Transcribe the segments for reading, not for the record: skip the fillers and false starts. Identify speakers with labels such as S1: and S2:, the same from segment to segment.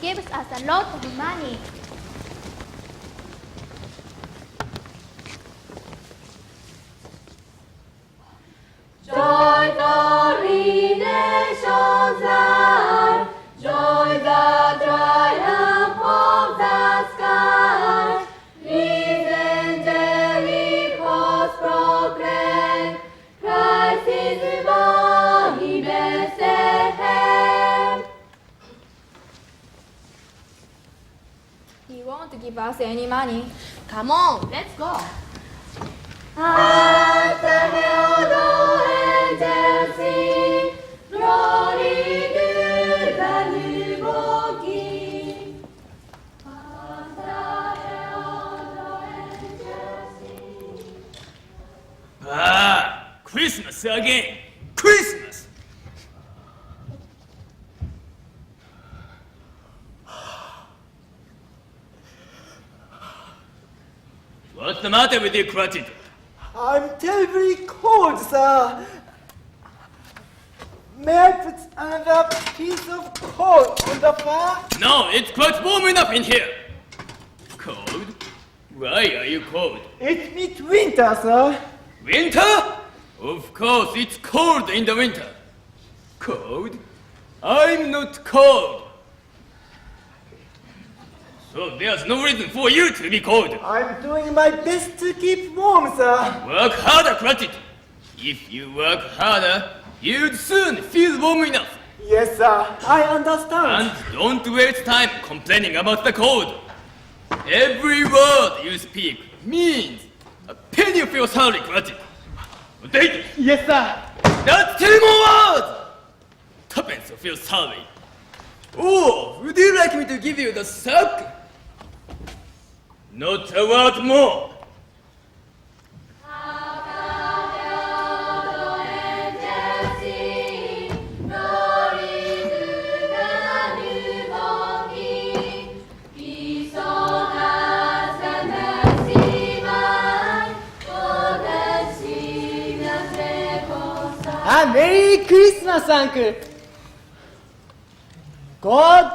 S1: gives us a lot of money.
S2: Joy the relations are, joy the triumph of the sky. Reason Jericho's proclaim, Christ is born in Bethlehem.
S1: He won't give us any money.
S3: Come on, let's go.
S2: At the herald angels sing, glory to the newborn King. At the herald angels sing.
S4: Ah, Christmas again! Christmas! What's the matter with you, Cratchit?
S5: I'm terribly cold, sir. May I put another piece of coal on the fire?
S4: No, it's quite warm enough in here. Cold? Why are you cold?
S5: It's midwinter, sir.
S4: Winter? Of course, it's cold in the winter. Cold? I'm not cold. So there's no reason for you to be cold.
S5: I'm doing my best to keep warm, sir.
S4: Work harder, Cratchit. If you work harder, you'd soon feel warm enough.
S5: Yes, sir. I understand.
S4: And don't waste time complaining about the cold. Every word you speak means a penny of your salary, Cratchit. Take it.
S5: Yes, sir.
S4: That's 10 more words! Tuppence of your salary. Oh, would you like me to give you the sack? Not a word more.
S2: At the herald angels sing, glory to the newborn King. Peace on earth and mercy mine, for the sinners reconciled.
S5: Merry Christmas, Uncle. God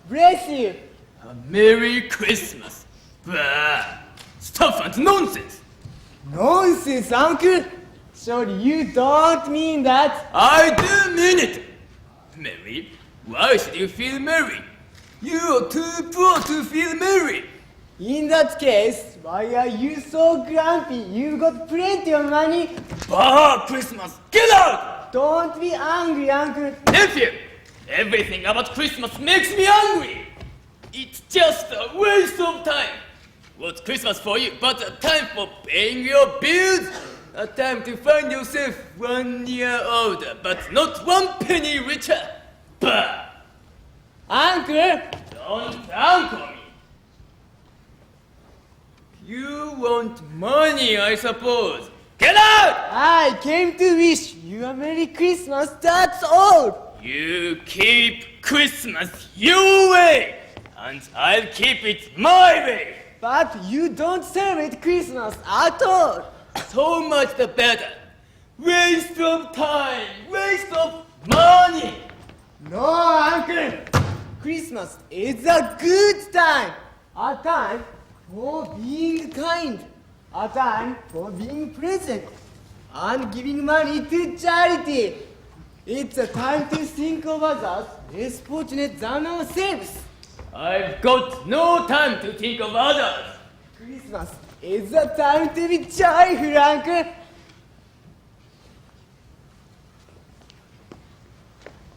S5: bless you.
S4: A Merry Christmas. Bah! Stuff and nonsense!
S5: Nonsense, Uncle. Surely you don't mean that.
S4: I do mean it! Merry? Why should you feel merry? You are too poor to feel merry!
S5: In that case, why are you so grumpy? You've got plenty of money.
S4: Bah! Christmas! Get out!
S5: Don't be angry, Uncle.
S4: Nephew! Everything about Christmas makes me angry! It's just a waste of time! What's Christmas for you but a time for paying your bills? A time to find yourself 1 year older, but not 1 penny richer? Bah!
S5: Uncle!
S4: Don't uncle me! You want money, I suppose. Get out!
S5: I came to wish you a Merry Christmas, that's all!
S4: You keep Christmas your way, and I'll keep it my way.
S5: But you don't celebrate Christmas at all!
S4: So much the better. Waste of time, waste of money.
S5: No, Uncle! Christmas is a good time! A time for being kind. A time for being present. And giving money to charity. It's a time to think of others less fortunate than ourselves.
S4: I've got no time to think of others.
S5: Christmas is a time to be joyful, Uncle.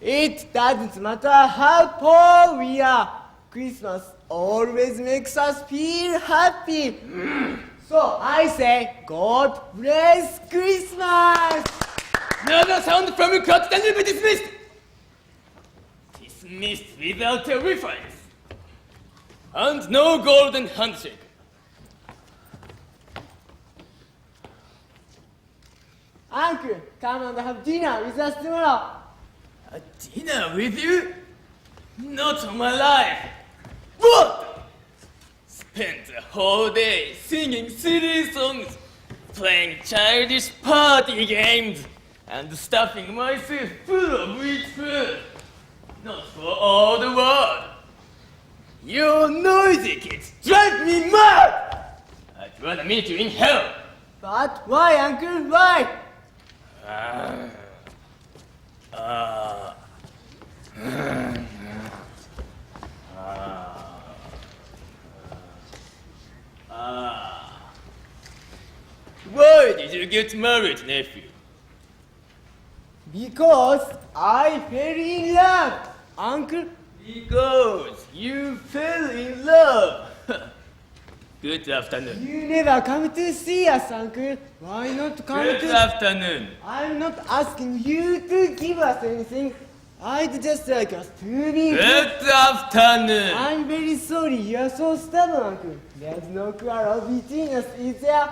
S5: It doesn't matter how poor we are. Christmas always makes us feel happy. So I say, God bless Christmas!
S4: Another sound from you, cut and will be dismissed. Dismissed without a reference. And no golden handshake.
S5: Uncle, come and have dinner with us tomorrow.
S4: A dinner with you? Not on my life. What? Spend the whole day singing silly songs, playing childish party games, and stuffing myself full of rich food. Not for all the world. You noisy kids drive me mad! I'd rather meet you in hell!
S5: But why, uncle? Why?
S4: Why did you get married, nephew?
S5: Because I fell in love, uncle.
S4: Because you fell in love. Good afternoon.
S5: You never come to see us, uncle. Why not come
S4: Good
S5: to...
S4: afternoon.
S5: I'm not asking you to give us anything. I'd just like us to be...
S4: Good afternoon.
S5: I'm very sorry. You're so stubborn, uncle. There's no quarrel between us, is there?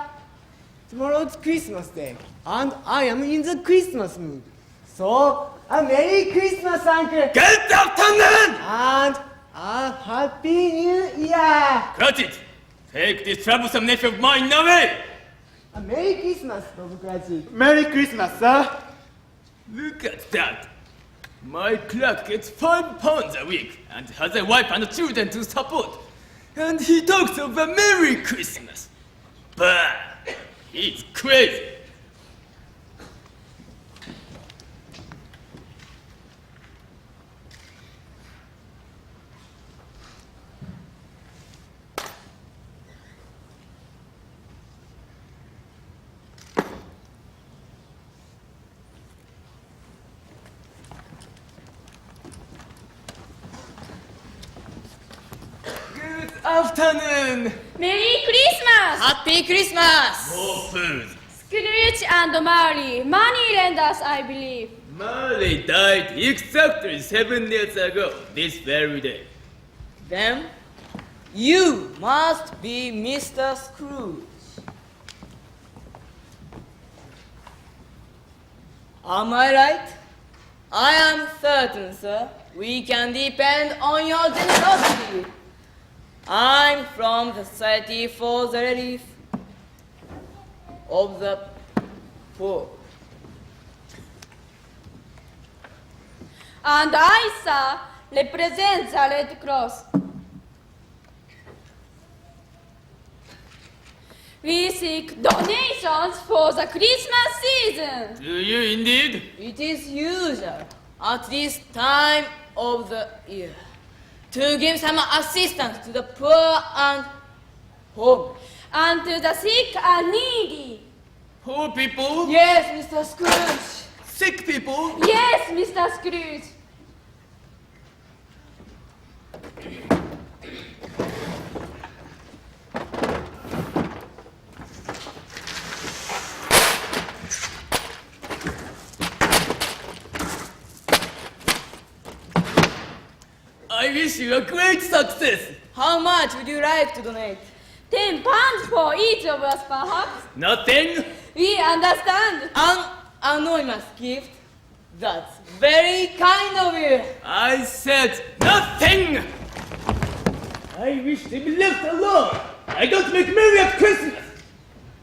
S5: Tomorrow's Christmas Day, and I am in the Christmas mood. So, a Merry Christmas, uncle.
S4: Good afternoon.
S5: And a Happy New Year!
S4: Cut it. Take this troublesome nephew of mine away.
S5: A Merry Christmas, Bob Cratchit.
S6: Merry Christmas, sir.
S4: Look at that. My clerk gets 5 pounds a week and has a wife and children to support. And he talks of a Merry Christmas. Bah, he's crazy. Good afternoon.
S1: Merry Christmas!
S3: Happy Christmas!
S4: More food.
S1: Scrooge and Marley, money lenders, I believe.
S4: Marley died exactly 7 years ago, this very day.
S3: Then you must be Mr. Scrooge. Am I right? I am certain, sir. We can depend on your generosity. I'm from the Society for the Relief of the Poor.
S1: And I, sir, represent the Red Cross. We seek donations for the Christmas season.
S4: Do you indeed?
S3: It is usual at this time of the year to give some assistance to the poor and homeless.
S1: And to the sick and needy.
S4: Poor people?
S3: Yes, Mr. Scrooge.
S4: Sick people?
S1: Yes, Mr. Scrooge.
S4: I wish you a great success.
S3: How much would you like to donate?
S1: 10 pounds for each of us, perhaps.
S4: Nothing?
S1: We understand.
S3: An anonymous gift? That's very kind of you.
S4: I said nothing! I wish to be left alone. I don't make merry at Christmas.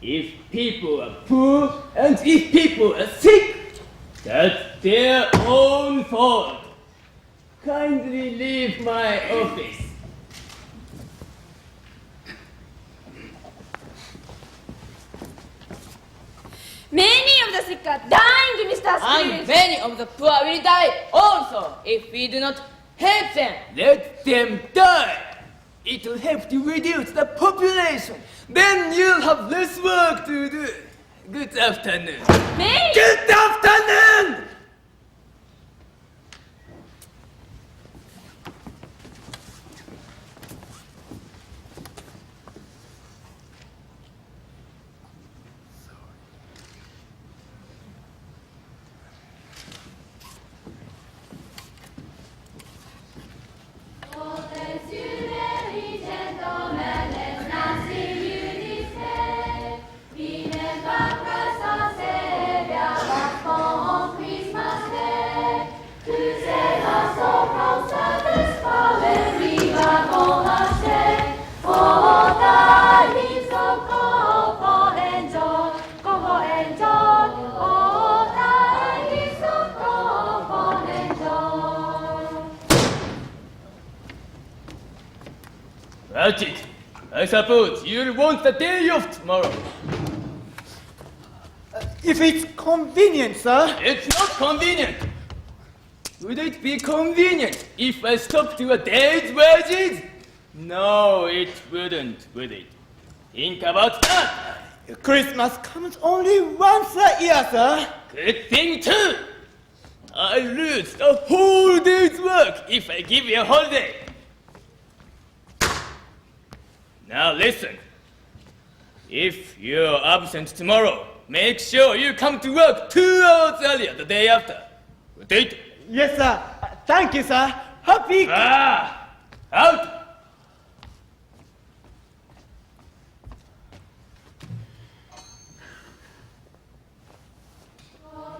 S4: If people are poor and if people are sick, that's their own fault. Kindly leave my office.
S1: Many of the sick are dying, Mr.
S3: And
S1: Scrooge.
S3: many of the poor will die also if we do not help them.
S4: Let them die. It will help to reduce the population. Then you'll have less work to do. Good afternoon.
S1: Merry
S4: Good afternoon!
S2: Christmas
S4: suppose you'll want the day off tomorrow.
S5: If it's convenient, sir.
S4: It's not convenient. Would it be convenient if I stopped to a day's wages? No, it wouldn't, would it? Think about that.
S5: Christmas comes only once a year, sir.
S4: Good thing too. I lose a whole day's work if I give you a holiday. Now listen. If you're absent tomorrow, make sure you come to work 2 hours earlier the day after. Date?
S5: Yes, sir. Thank you, sir. Happy.
S4: Out!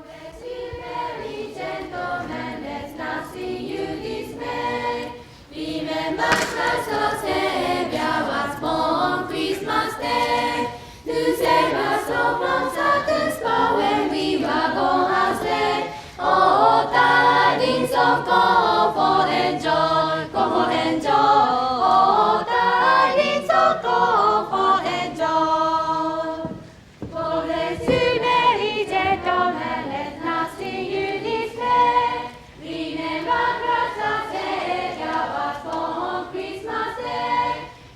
S2: Bless you, merry gentlemen, let's not see you dismay. Remember Christ our Savior was born Christmas Day. To save us all from Satan's power when we were gone astray. Oh, tidings of comfort and joy, comfort and joy. Oh, tidings of comfort and joy. God bless you, merry gentlemen, let's not see you dismay. Remember Christ our Savior was born Christmas Day.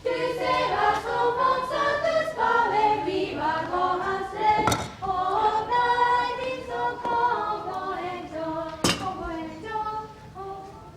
S2: To save us all from Satan's power when we were gone astray. Oh, tidings of comfort and joy, comfort and joy. Oh, tidings of comfort and joy.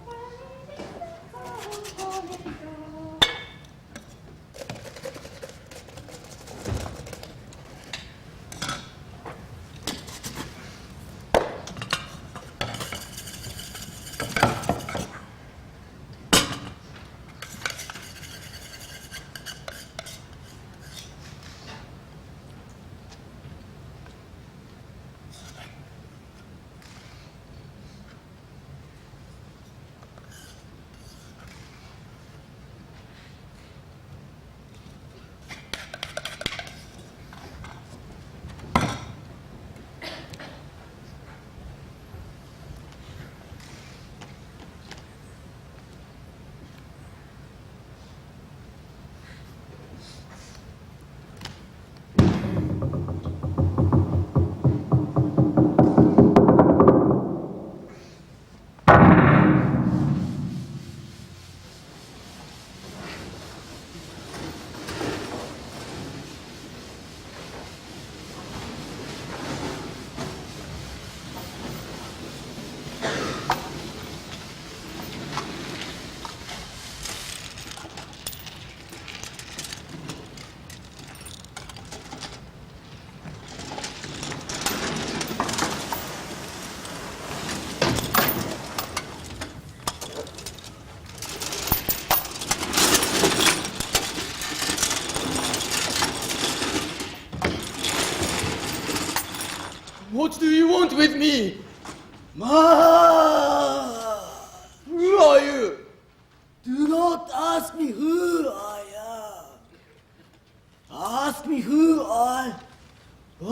S4: What do you want with me?
S5: Ma!
S4: Who are you?
S5: Do not ask me who I am. Ask me who I am.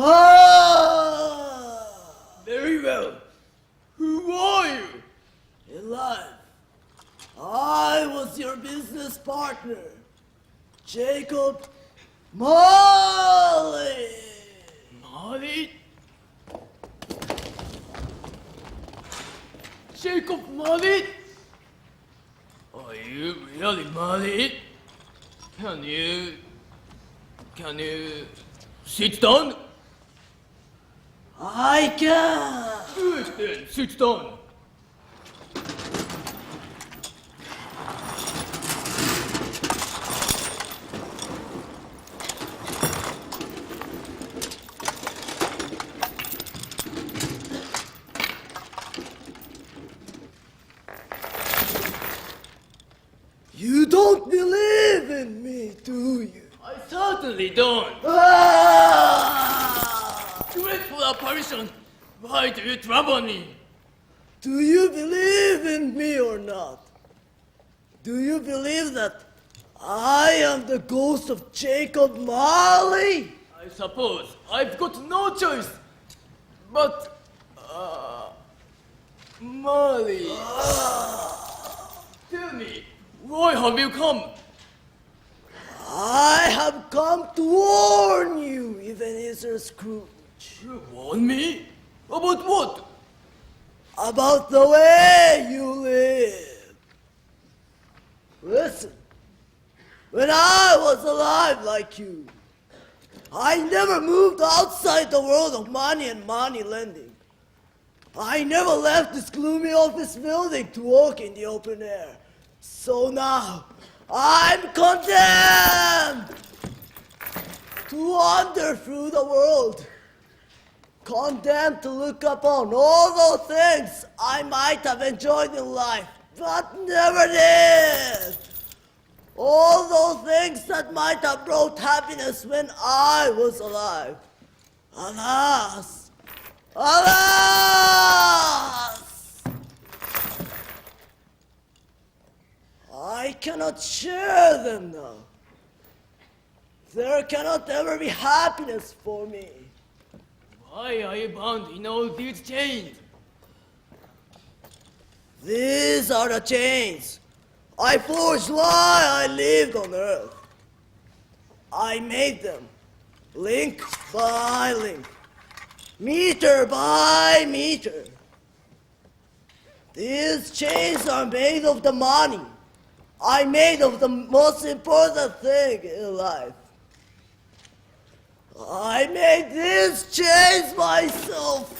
S4: Very well. Who are you?
S5: In life, I was your business partner, Jacob Marley.
S4: Marley? Jacob Marley? Are you really Marley? Can you sit down?
S5: I can.
S4: Good then, sit down.
S5: You don't believe in me, do you?
S4: I certainly don't.
S5: Ah!
S4: Grateful apparition. Why do you trouble me?
S5: Do you believe in me or not? Do you believe that I am the ghost of Jacob Marley?
S4: I suppose I've got no choice. But, Marley, tell me, why have you come?
S5: I have come to warn you, Ebenezer Scrooge.
S4: You warn me? About what?
S5: About the way you live. Listen, when I was alive like you, I never moved outside the world of money and money lending. I never left this gloomy office building to walk in the open air. So now, I'm condemned to wander through the world. Condemned to look upon all those things I might have enjoyed in life, but never did. All those things that might have brought happiness when I was alive. Alas! Alas! I cannot share them now. There cannot ever be happiness for me.
S4: Why are you bound in all these chains?
S5: These are the chains I forged while I lived on earth. I made them, link by link, meter by meter. These chains are made of the money I made of the most important thing in life. I made these chains myself.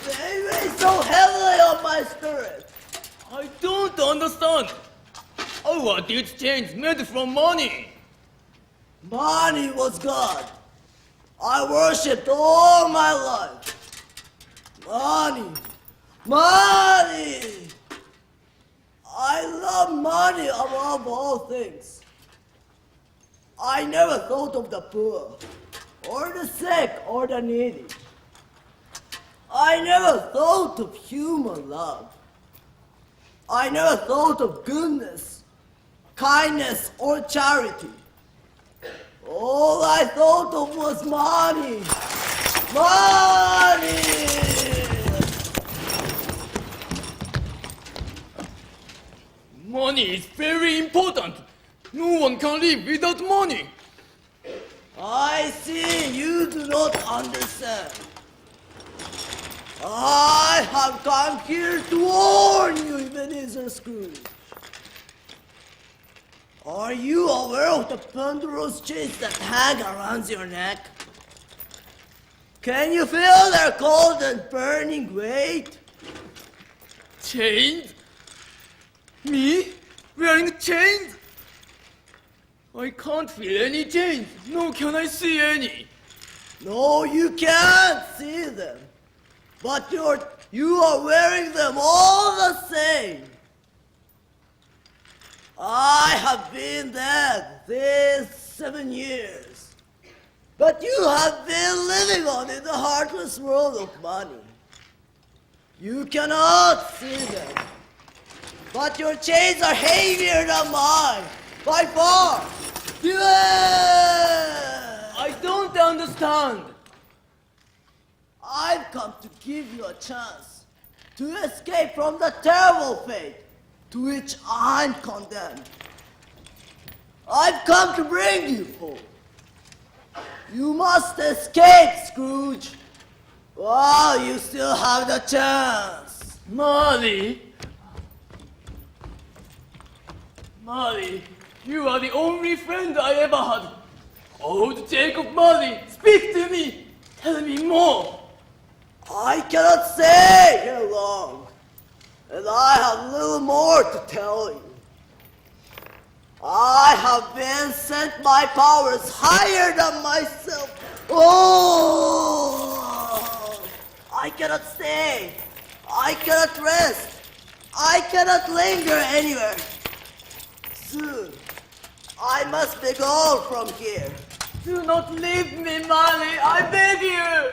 S5: They weigh so heavily on my spirit.
S4: I don't understand. How are these chains made from money?
S5: Money was God. I worshipped all my life. Money. Money. I love money above all things. I never thought of the poor, or the sick, or the needy. I never thought of human love. I never thought of goodness, kindness, or charity. All I thought of was money. Money!
S4: Money is very important. No one can live without money.
S5: I see you do not understand. I have come here to warn you, Ebenezer Scrooge. Are you aware of the ponderous chains that hang around your neck? Can you feel their cold and burning weight?
S4: Chains? Me? Wearing chains? I can't feel any chains, nor can I see any.
S5: No, you can't see them. But you are wearing them all the same. I have been dead these 7 years. But you have been living on in the heartless world of money. You cannot see them. But your chains are heavier than mine, by far.
S4: I don't understand.
S5: I've come to give you a chance to escape from the terrible fate to which I'm condemned. I've come to bring you hope. You must escape, Scrooge, while you still have the chance.
S4: Molly, you are the only friend I ever had. Old Jacob Molly, speak to me. Tell me more.
S5: I cannot stay here long, and I have little more to tell you. I have been sent by powers higher than myself. Oh! I cannot stay. I cannot rest. I cannot linger anywhere. Soon, I must be gone from here.
S4: Do not leave me, Molly, I beg you.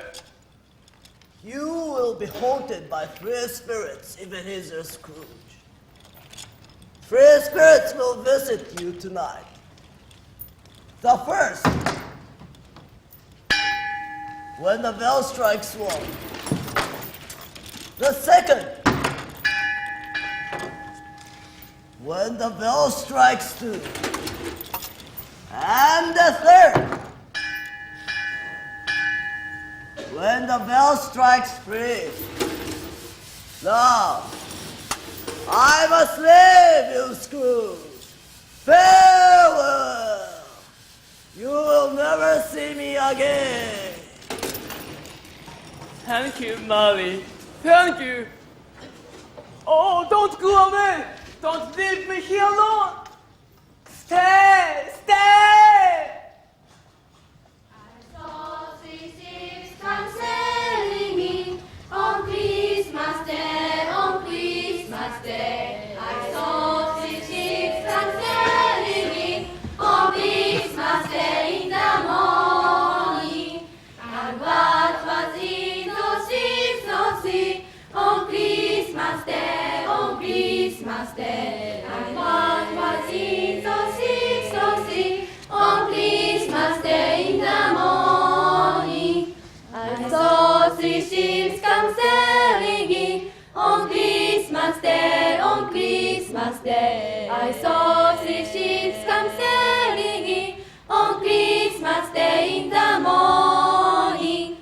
S5: You will be haunted by 3 spirits, Ebenezer Scrooge. 3 spirits will visit you tonight. The first, when the bell strikes 1. The second,
S6: when the bell strikes 2. And the third, when the bell strikes 3. Now, I must leave you, Scrooge. Farewell. You will never see me again.
S4: Thank you, Molly. Thank you. Oh, don't go away. Don't leave me here alone. Stay, stay.
S2: I saw 3 ships come sailing in on Christmas Day, on Christmas Day. I saw 3 ships come sailing in on Christmas Day in the morning. And what was in those ships, those ships, on Christmas Day, on Christmas Day? And what was in those ships, those ships, on Christmas Day in the morning? I saw 3 ships come sailing in on Christmas Day, on Christmas Day. I saw 3 ships come sailing in on Christmas Day in the morning.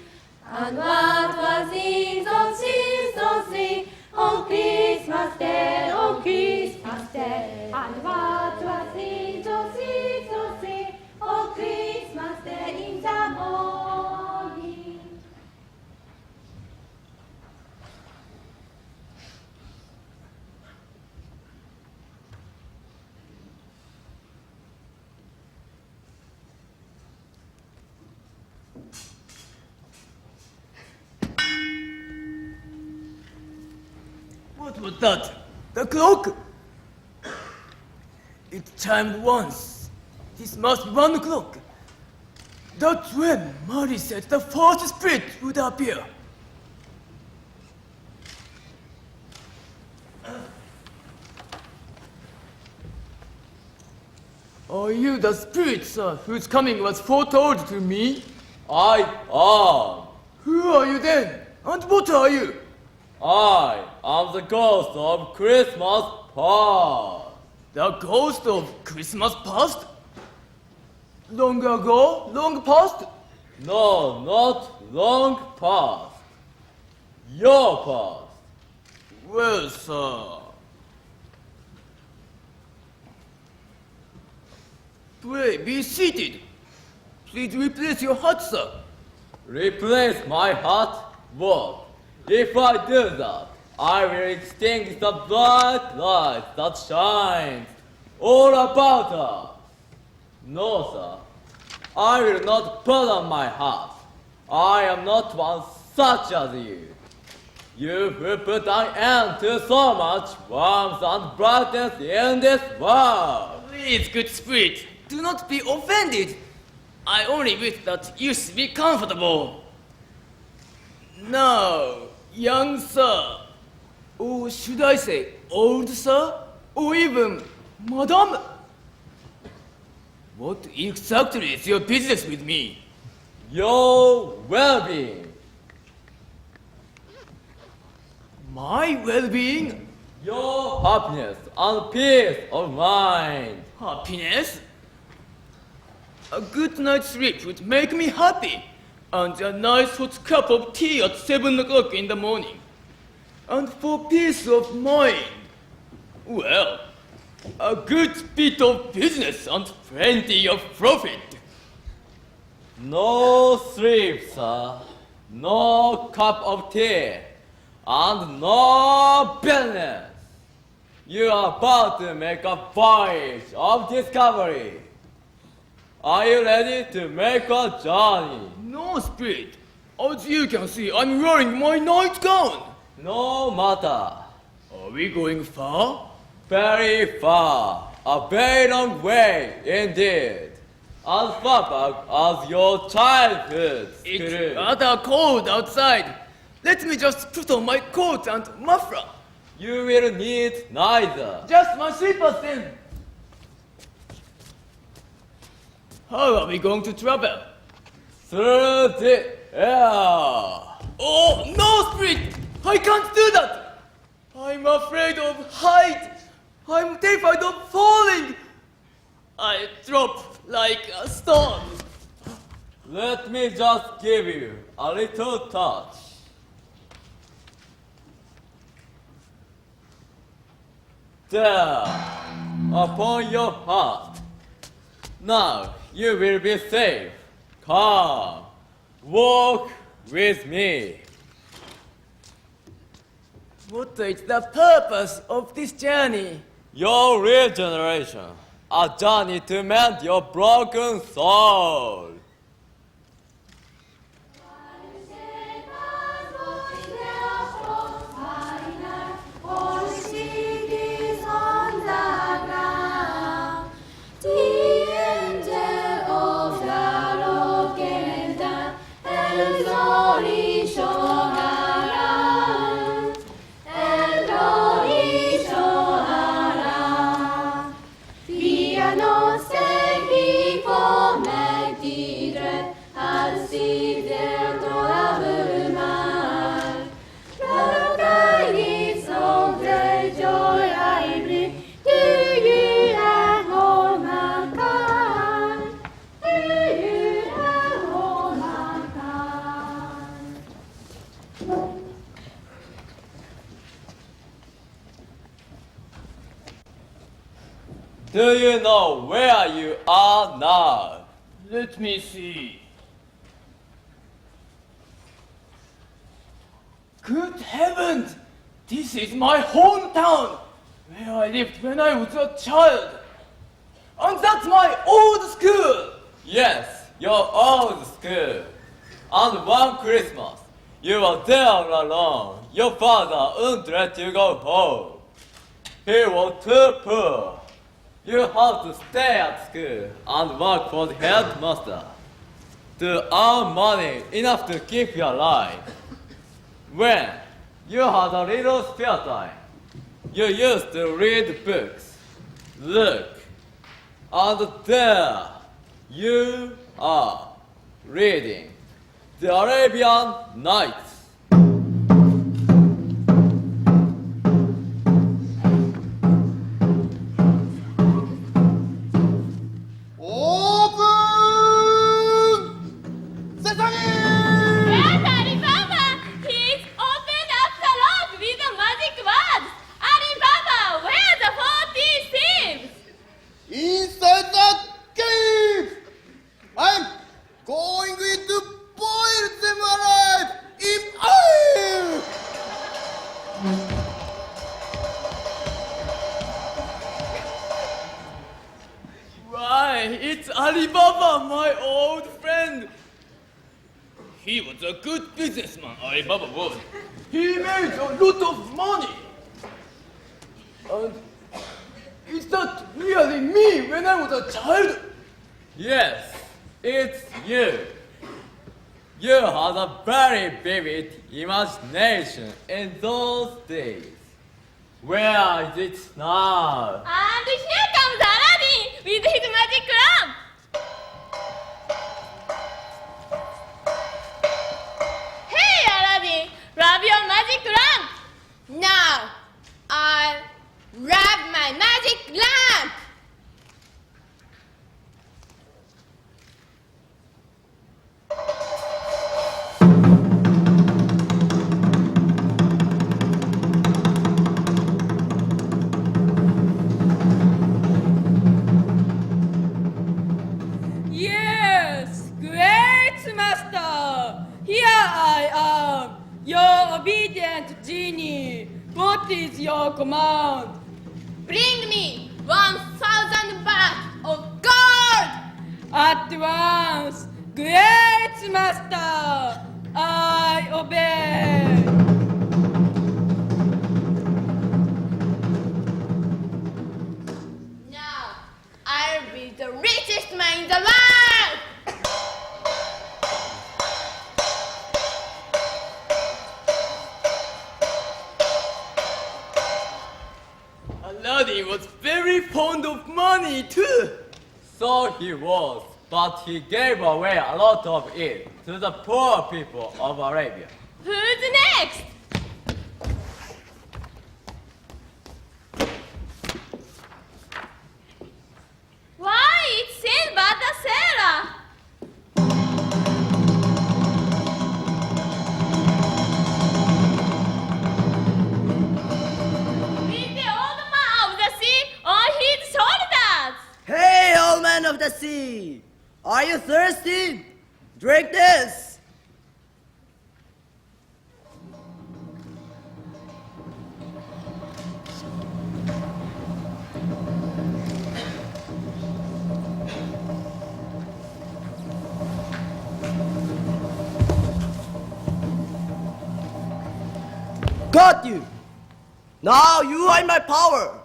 S2: And what was in those ships, those ships, on Christmas Day, on Christmas Day? And what was in those ships, those ships, on Christmas Day in the morning?
S4: What was that? The clock? It chimed once. This must be 1 o'clock. That's when Mary said the first spirit would appear. Are you the spirit, sir, whose coming was foretold to me?
S7: I am.
S4: Who are you then? And what are you?
S7: I am the ghost of Christmas past.
S4: The ghost of Christmas past? Long ago? Long past?
S7: No, not long past. Your past.
S4: Well, sir. Pray be seated. Please replace your hat, sir.
S7: Replace my heart? What? If I do that, I will extinguish the bright light that shines all about us. No, sir. I will not put on my hat. I am not one such as you. You will put an end to so much warmth and brightness in this world.
S4: Please, good spirit, do not be offended. I only wish that you should be comfortable. Now, young sir, or should I say old sir, or even madam? What exactly is your business with me?
S7: Your well-being.
S4: My well-being?
S7: Your happiness and peace of mind.
S4: Happiness? A good night's sleep would make me happy, and a nice hot cup of tea at 7 o'clock in the morning. And for peace of mind, well, a good bit of business and plenty of profit.
S7: No sleep, sir. No cup of tea. And no business. You are about to make a voyage of discovery. Are you ready to make a journey?
S4: No, spirit. As you can see, I'm wearing my nightgown.
S7: No matter.
S4: Are we going far?
S7: Very far. A very long way indeed. As far back as your childhood.
S4: It's
S7: Scrooge.
S4: rather cold outside. Let me just put on my coat and muffler.
S7: You will need neither.
S4: Just my slippers then. How are we going to travel?
S7: Through the air.
S4: Oh, no, spirit! I can't do that! I'm afraid of height. I'm terrified of falling. I dropped like a stone.
S7: Let me just give you a little touch. There, upon your heart. Now you will be safe. Come, walk with me.
S3: What is the purpose of this journey?
S7: Your regeneration, a journey to mend your broken soul. Do you know where you are now?
S4: Let me see. Good heavens! This is my hometown, where I lived when I was a child. And that's my old school!
S7: Yes, your old school. And one Christmas, you were there all alone. Your father wouldn't let you go home. He was too poor. You had to stay at school and work for the headmaster to earn money enough to keep you alive. When you had a little spare time, you used to read books. Look, and there you are, reading the Arabian Nights.
S1: Yes, Alibaba! He's opened up the lock with the magic words! Alibaba, where are the 40 thieves?
S5: Inside the cave! I'm going to boil them alive in oil!
S4: Why, it's Alibaba, my old friend. He was a good businessman, Alibaba was. He made a lot of money. And is that really me when I was a child?
S7: Yes, it's you. You had a very vivid imagination in those days. Where is it now?
S1: And here comes Aladdin with his magic lamp! Hey, Aladdin, rub your magic lamp!
S2: Now, I'll rub my magic lamp.
S1: Yes, great master! Here I am, your obedient genie. What is your command?
S2: Bring me 1,000 baht of gold.
S1: At once, great master! I obey.
S2: Now, I'll be the richest man in the world.
S4: Aladdin was very fond of money too.
S7: So he was, but he gave away a lot of it to the poor people of Arabia.
S1: Who's next?
S6: sea. Are you thirsty? Drink this. Got you! Now you are in my power!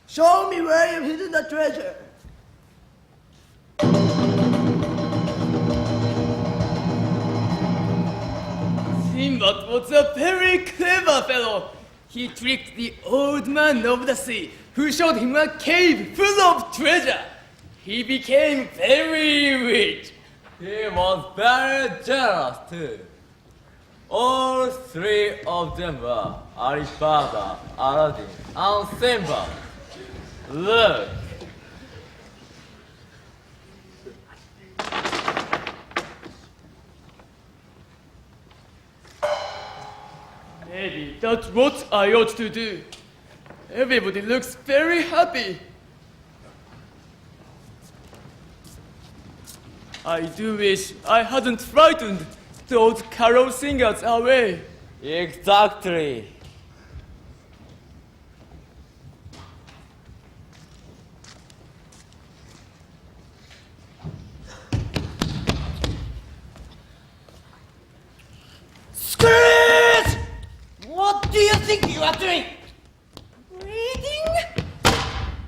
S6: Show me where you've hidden the treasure!
S4: Sinbad was a very clever fellow. He tricked the old man of the sea, who showed him a cave full of treasure. He became very rich.
S7: He was very jealous too. All three of them were Alibaba, Aladdin, and Sinbad. Look.
S4: Maybe that's what I ought to do. Everybody looks very happy. I do wish I hadn't frightened those carol singers away.
S7: Exactly.
S6: Scrooge! What do you think you are doing? Reading?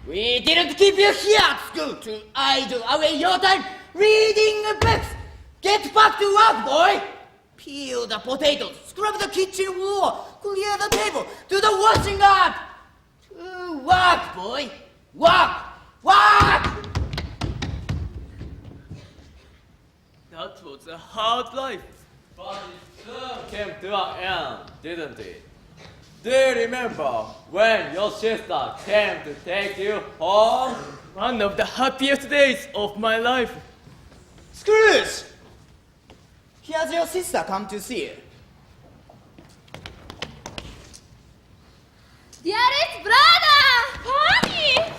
S6: We didn't keep you here at school to idle away your time reading books. Get back to work, boy! Peel the potatoes, scrub the kitchen floor, clear the table, do the washing up! To work, boy! Work! Work!
S4: That was a hard life.
S7: But it soon came to an end, didn't it? Do you remember when your sister came to take you home?
S4: One of the happiest days of my life.
S5: Scrooge! Here's your sister come to see you.
S1: Dearest brother! Honey!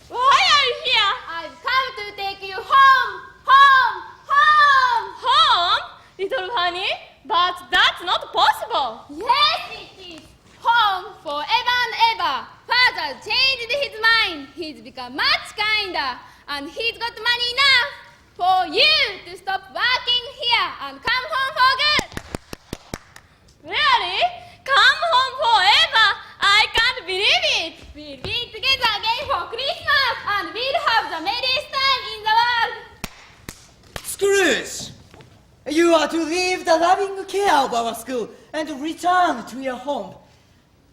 S1: Why are you here?
S2: I've come to take you home! Home! Home!
S1: Home? Little honey? But that's not possible.
S2: Yes, it is! Home forever and ever! Father changed his mind. He's become much kinder. And he's got money enough for you to stop working here and come home for good.
S1: Really? Come home forever? I can't believe it.
S2: We'll be together again for Christmas and we'll have the merriest time in the world.
S5: Scrooge! You are to leave the loving care of our school and return to your home.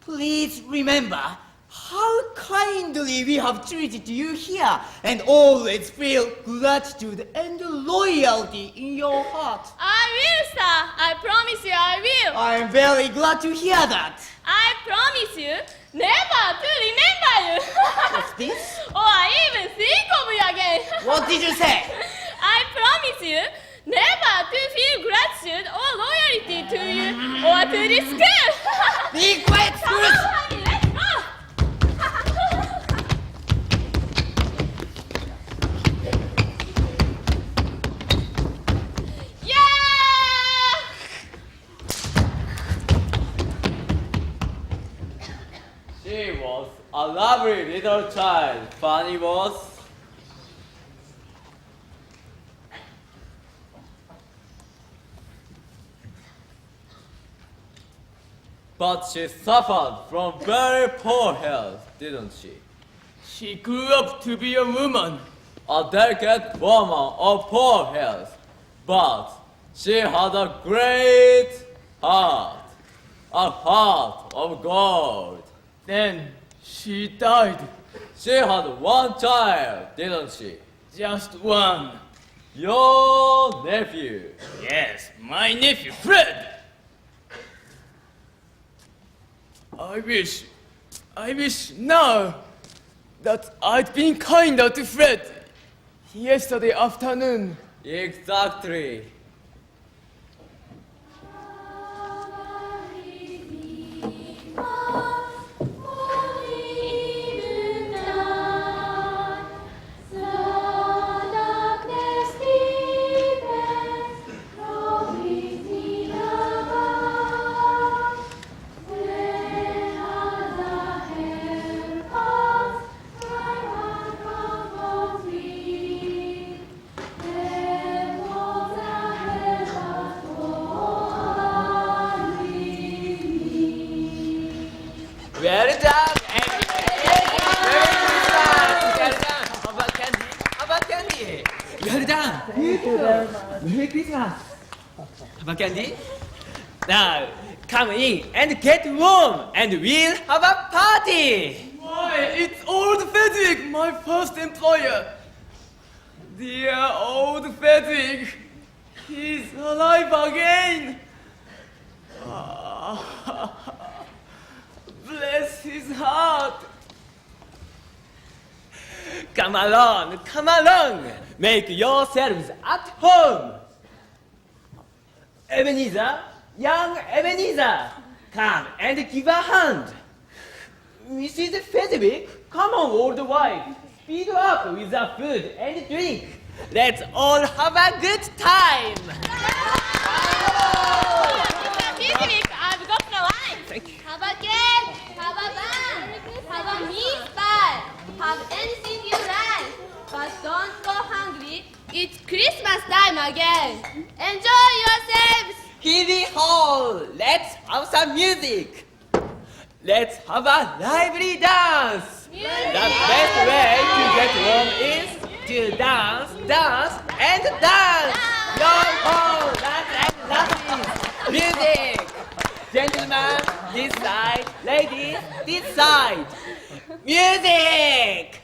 S5: Please remember how kindly we have treated you here and always feel gratitude and loyalty in your heart.
S1: I will, sir. I promise you I will.
S5: I am very glad to hear that.
S1: I promise you never to remember you.
S5: What's this?
S1: Or I even think of you again.
S5: What did you say?
S1: I promise you never to feel gratitude or loyalty to you or to this school.
S5: Be quiet,
S1: Come on,
S5: Scrooge!
S1: honey, let's go. Yeah!
S7: She was a lovely little child, Fanny was. But she suffered from very poor health, didn't she?
S4: She grew up to be a woman.
S7: A delicate woman of poor health, but she had a great heart, a heart of gold.
S4: Then she died.
S7: She had one child, didn't she?
S4: Just one.
S7: Your nephew.
S4: Yes, my nephew Fred. I wish now that I'd been kinder to Fred yesterday afternoon.
S7: Exactly.
S2: Holy
S7: Well done, How about candy? How about candy? Well done.
S5: Merry Christmas.
S7: How about candy? Now, come in and get warm, and we'll have a party.
S4: Why, it's old Frederick, my first employer. Dear old Frederick, he's alive again. Bless his heart.
S7: Come along, make yourselves at home. Ebenezer, young Ebenezer, come and give a hand. Mrs. Fezzik, come on, old wife, speed up with the food and drink. Let's all have a good time.
S1: Mr. I've got the wine.
S7: Thank you.
S1: Have a cake, have a bun, have a meat pie, have anything you like. But don't go hungry. It's Christmas time again. Enjoy yourselves.
S7: Hee Hall, let's have some music. Let's have a lively dance.
S1: Music.
S7: The best way to get warm is to dance, and dance. Yo ho, dance and dance. Music. Gentlemen, this side. Ladies, this side. Music.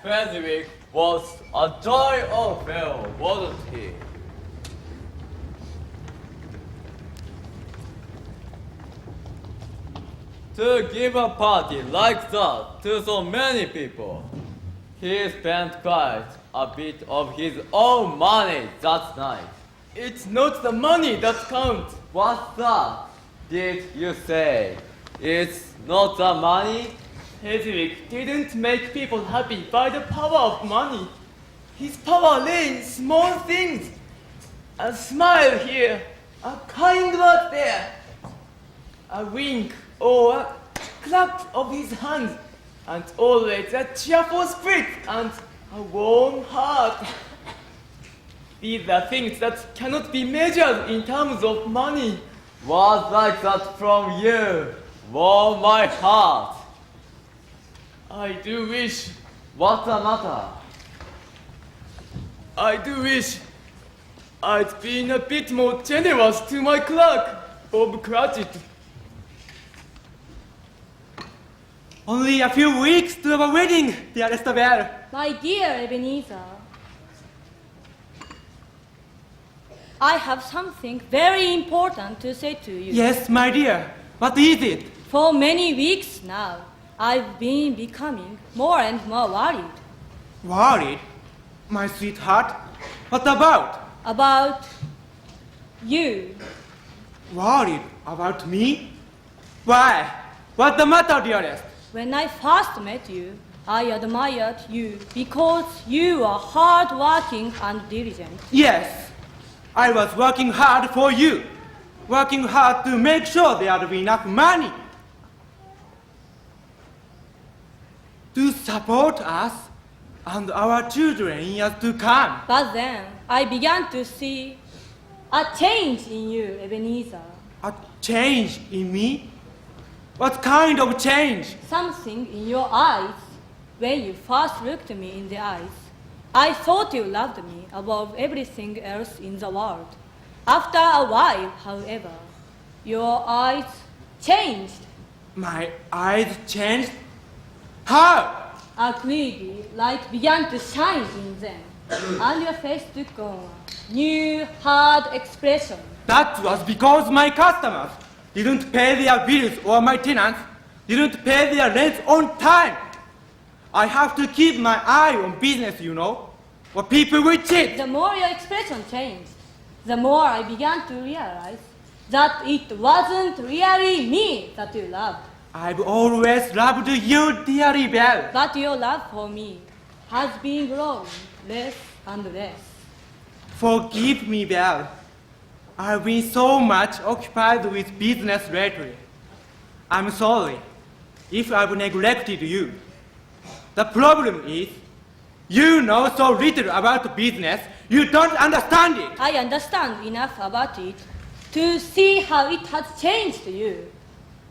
S7: Frederick was a joy of hell, wasn't he? To give a party like that to so many people, he spent quite a bit of his own money that night.
S4: It's not the money that counts.
S7: What's that? Did you say? It's not the money?
S4: Hedwig didn't make people happy by the power of money. His power lay in small things. A smile here, a kind word there, a wink or a clap of his hands, and always a cheerful spirit and a warm heart. These are things that cannot be measured in terms of money.
S7: Was like that from you? Warm my heart.
S4: I do wish,
S7: What's the matter?
S4: I do wish I'd been a bit more generous to my clerk, Bob Cratchit.
S5: Only a few weeks to our wedding, dearest Bear.
S8: My dear Ebenezer, I have something very important to say to you.
S5: Yes, my dear. What is it?
S8: For many weeks now, I've been becoming more and more worried
S5: Worried? My sweetheart? What about?
S8: about you.
S5: Worried about me? Why? What's the matter, dearest?
S8: When I first met you, I admired you because you are hard-working and diligent.
S5: Yes, I was working hard for you. Working hard to make sure there will be enough money to support us and our children in years to come.
S8: But then I began to see a change in you, Ebenezer.
S5: A change in me? What kind of change?
S8: Something in your eyes. When you first looked me in the eyes, I thought you loved me above everything else in the world. After a while, however, your eyes changed.
S5: My eyes changed? How?
S8: A greedy light began to shine in them, and your face took on a new, hard expression.
S5: That was because my customers didn't pay their bills or my tenants didn't pay their rent on time. I have to keep my eye on business, you know, or people will cheat.
S8: The more your expression changed, the more I began to realize that it wasn't really me that you loved.
S5: I've always loved you dearly, Belle.
S8: But your love for me has been growing less and less.
S5: Forgive me, Belle. I've been so much occupied with business lately. I'm sorry if I've neglected you. The problem is, you know so little about business, you don't understand it.
S8: I understand enough about it to see how it has changed you.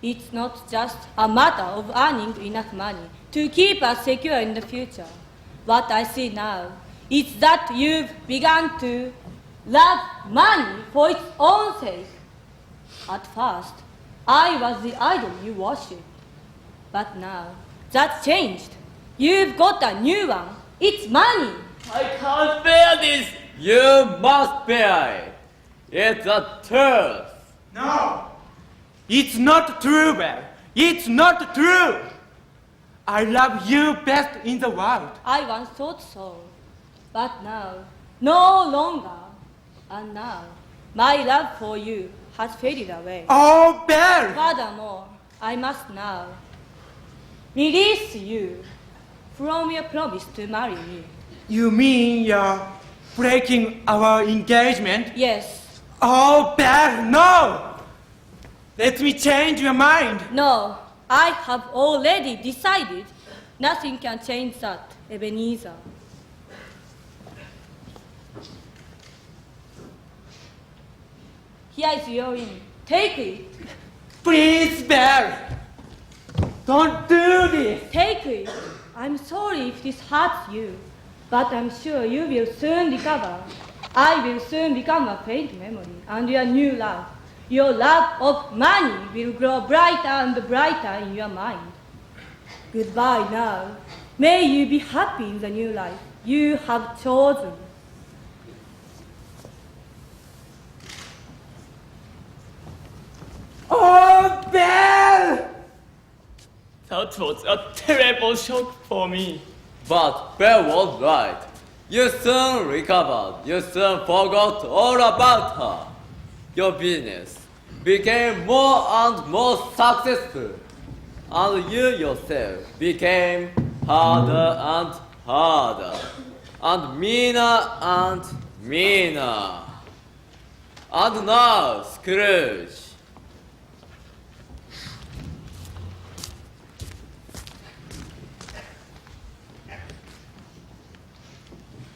S8: It's not just a matter of earning enough money to keep us secure in the future. What I see now is that you've begun to love money for its own sake. At first, I was the idol you worshipped. But now, that's changed. You've got a new one. It's money.
S4: I can't bear this.
S7: You must bear it. It's the truth.
S5: No, it's not true, Belle. It's not true. I love you best in the world.
S8: I once thought so. But now, no longer. And now, my love for you has faded away.
S5: Oh, Belle!
S8: Furthermore, I must now release you from your promise to marry me.
S5: You mean you're breaking our engagement?
S8: Yes.
S5: Oh, Belle, no! Let me change your mind.
S8: No, I have already decided. Nothing can change that, Ebenezer. Here is your ring. Take it.
S5: Please, Belle! Don't do this!
S8: Take it. I'm sorry if this hurts you, but I'm sure you will soon recover. I will soon become a faint memory, and your new love, your love of money, will grow brighter and brighter in your mind. Goodbye now. May you be happy in the new life you have chosen.
S5: Oh, Belle!
S4: That was a terrible shock for me.
S7: But Belle was right. You soon recovered. You soon forgot all about her. Your business became more and more successful. And you yourself became harder and harder. And meaner and meaner. And now, Scrooge.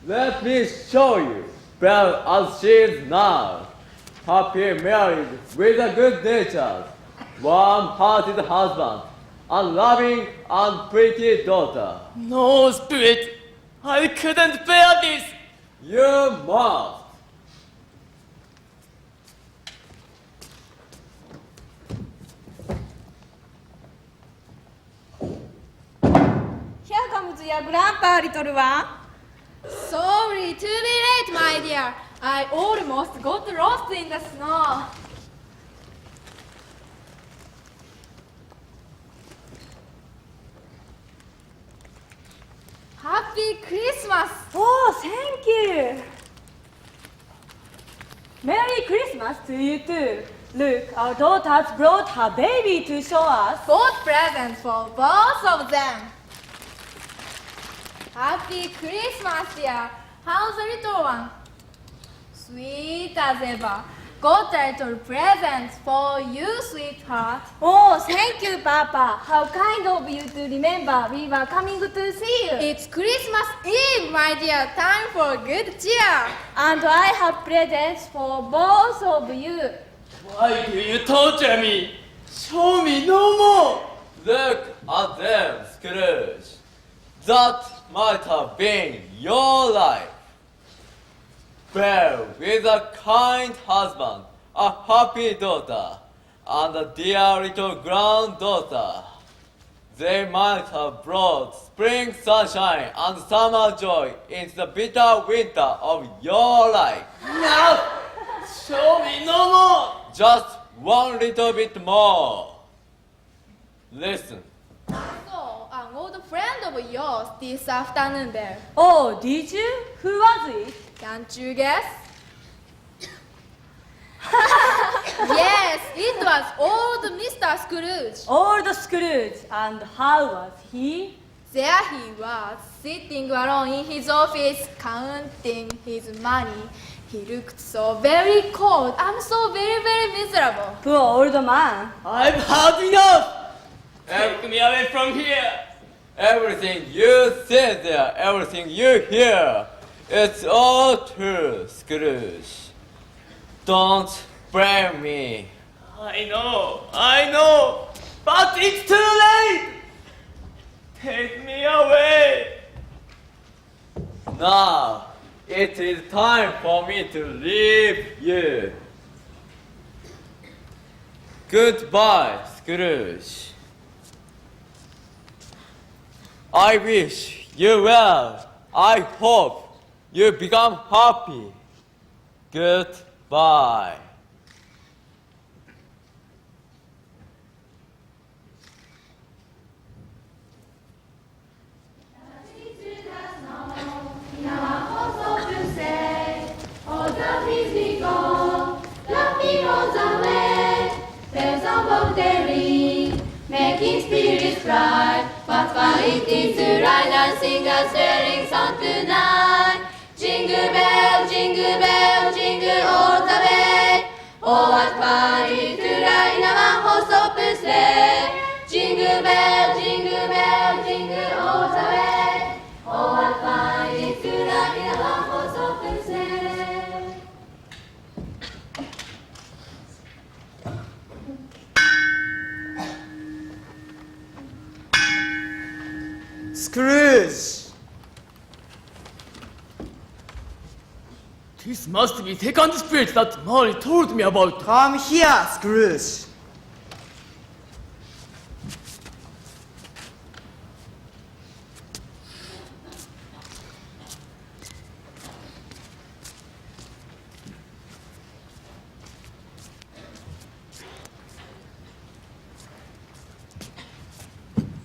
S7: Let me show you Belle as she is now. Happy married with a good-natured, warm-hearted husband, a loving and pretty daughter.
S4: No, Spirit. I couldn't bear this.
S7: You must.
S1: Here comes your grandpa, little one. Sorry to be late, my dear. I almost got lost in the snow. Happy Christmas!
S8: Oh, thank you. Merry Christmas to you too. Look, our daughter's brought her baby to show us.
S1: Bought presents for both of them. Happy Christmas, dear. How's the little one? Sweet as ever.
S2: got a little present for you, sweetheart.
S8: Oh, thank you, Papa. How kind of you to remember we were coming to see you.
S2: It's Christmas Eve, my dear. Time for good cheer.
S8: And I have presents for both of you.
S4: Why do you torture me? Show me no more.
S7: Look at them, Scrooge. That might have been your life. Well, with a kind husband, a happy daughter, and a dear little granddaughter, they might have brought spring sunshine and summer joy into the bitter winter of your life.
S4: No! Show me no more.
S7: Just one little bit more. Listen.
S2: So, an old friend of yours this afternoon there.
S8: Oh, did you? Who was it?
S2: Can't you guess? Yes, it was old Mr. Scrooge.
S8: Old Scrooge. And how was he?
S2: There he was, sitting alone in his office, counting his money. He looked so very cold and so very, very miserable.
S8: Poor old man.
S4: I've had enough. Take me away from here.
S7: Everything you see there, everything you hear, it's all true, Scrooge. Don't blame me.
S4: I know, but it's too late. Take me away.
S7: Now, it is time for me to leave you. Goodbye, Scrooge. I wish you well. I hope you become happy. Goodbye.
S2: Making spirits bright, what fun it is to ride and sing a sleighing song tonight. Jingle bell, jingle all the way. Oh, what fun it is to ride in a one-horse open sleigh. Jingle bell, jingle all the way. Oh, what fun it is to ride in a one-horse open sleigh.
S5: Scrooge!
S4: This must be second spirit that Mary told me about.
S5: Come here, Scrooge.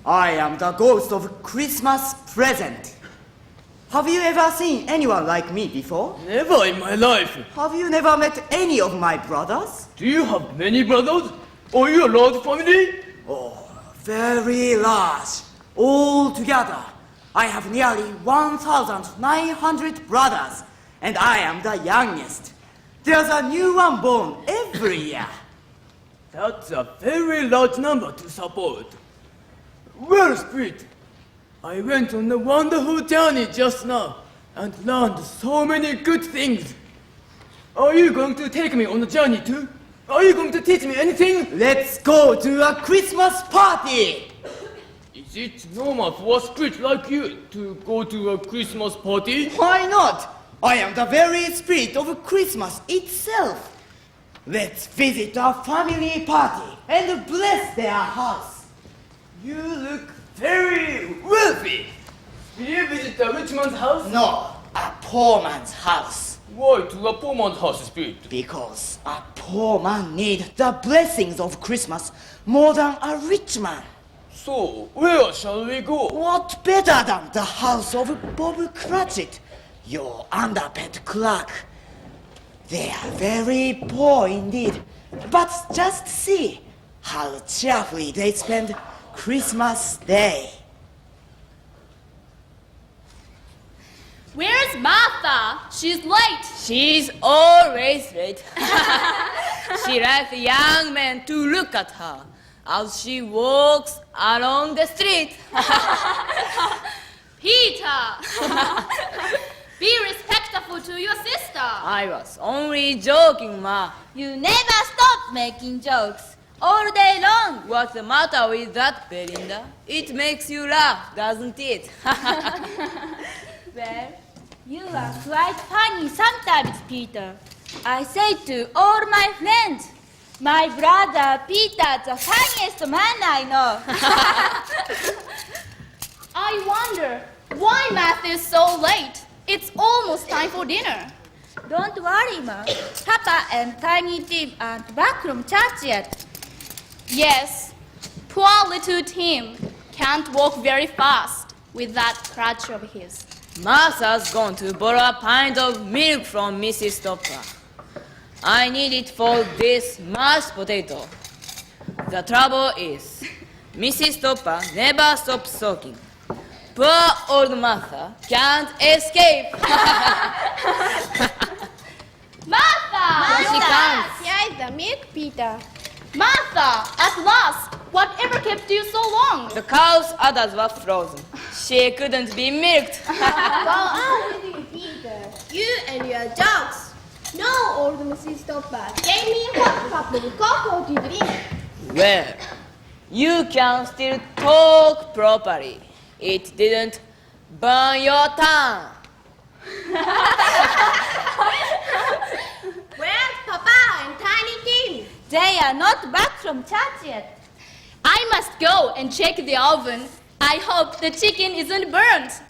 S5: I am the ghost of Christmas present. Have you ever seen anyone like me before?
S4: Never in my life.
S5: Have you never met any of my brothers?
S4: Do you have many brothers? Are you a large family?
S5: Oh, very large. All together, I have nearly 1,900 brothers, and I am the youngest. There's a new one born every year.
S4: That's a very large number to support. Well, Spirit, I went on a wonderful journey just now and learned so many good things. Are you going to take me on a journey too? Are you going to teach me anything?
S5: Let's go to a Christmas party!
S4: Is it normal for a spirit like you to go to a Christmas party?
S5: Why not? I am the very spirit of Christmas itself. Let's visit a family party and bless their house.
S4: You look very wealthy. Will you visit a rich man's house?
S5: No, a poor man's house.
S4: Why to a poor man's house, Spirit?
S5: Because a poor man needs the blessings of Christmas more than a rich man.
S4: So, where shall we go?
S5: What better than the house of Bob Cratchit, your underpaid clerk? They are very poor indeed, but just see how cheerfully they spend Christmas Day.
S1: Where's Where's Martha? She's late.
S3: She's always late. She likes young men to look at her as she walks along the street.
S1: Peter, be respectful to your sister.
S3: I was only joking, Ma.
S2: You never stop making jokes all day long.
S3: What's the matter with that, Belinda? It makes you laugh, doesn't it?
S2: Well, you are quite funny sometimes, Peter. I say to all my friends, my brother Peter's the funniest man I know.
S1: I wonder why Math is so late. It's almost time for dinner.
S2: Don't worry, Ma. Papa and Tiny Tim aren't back from church yet.
S1: Yes, poor little Tim can't walk very fast with that crutch of his.
S3: Martha's gone to borrow a pint of milk from Mrs. Stopper. I need it for this mashed potato. The trouble is, Mrs. Stopper never stops soaking. Poor old Martha can't escape.
S1: Martha!
S3: She comes.
S1: Here is the milk, Peter. Martha, at last! Whatever kept you so long?
S3: The cow's udders were frozen. She couldn't be milked.
S1: Go on with you, Peter. You and your jokes. No, old Mrs. Stopper gave me a hot cup of cocoa to drink.
S3: Well, you can still talk properly. It didn't burn your tongue.
S1: Where's Papa and Tiny Tim?
S2: They are not back from church yet.
S1: I must go and check the oven. I hope the chicken isn't burnt.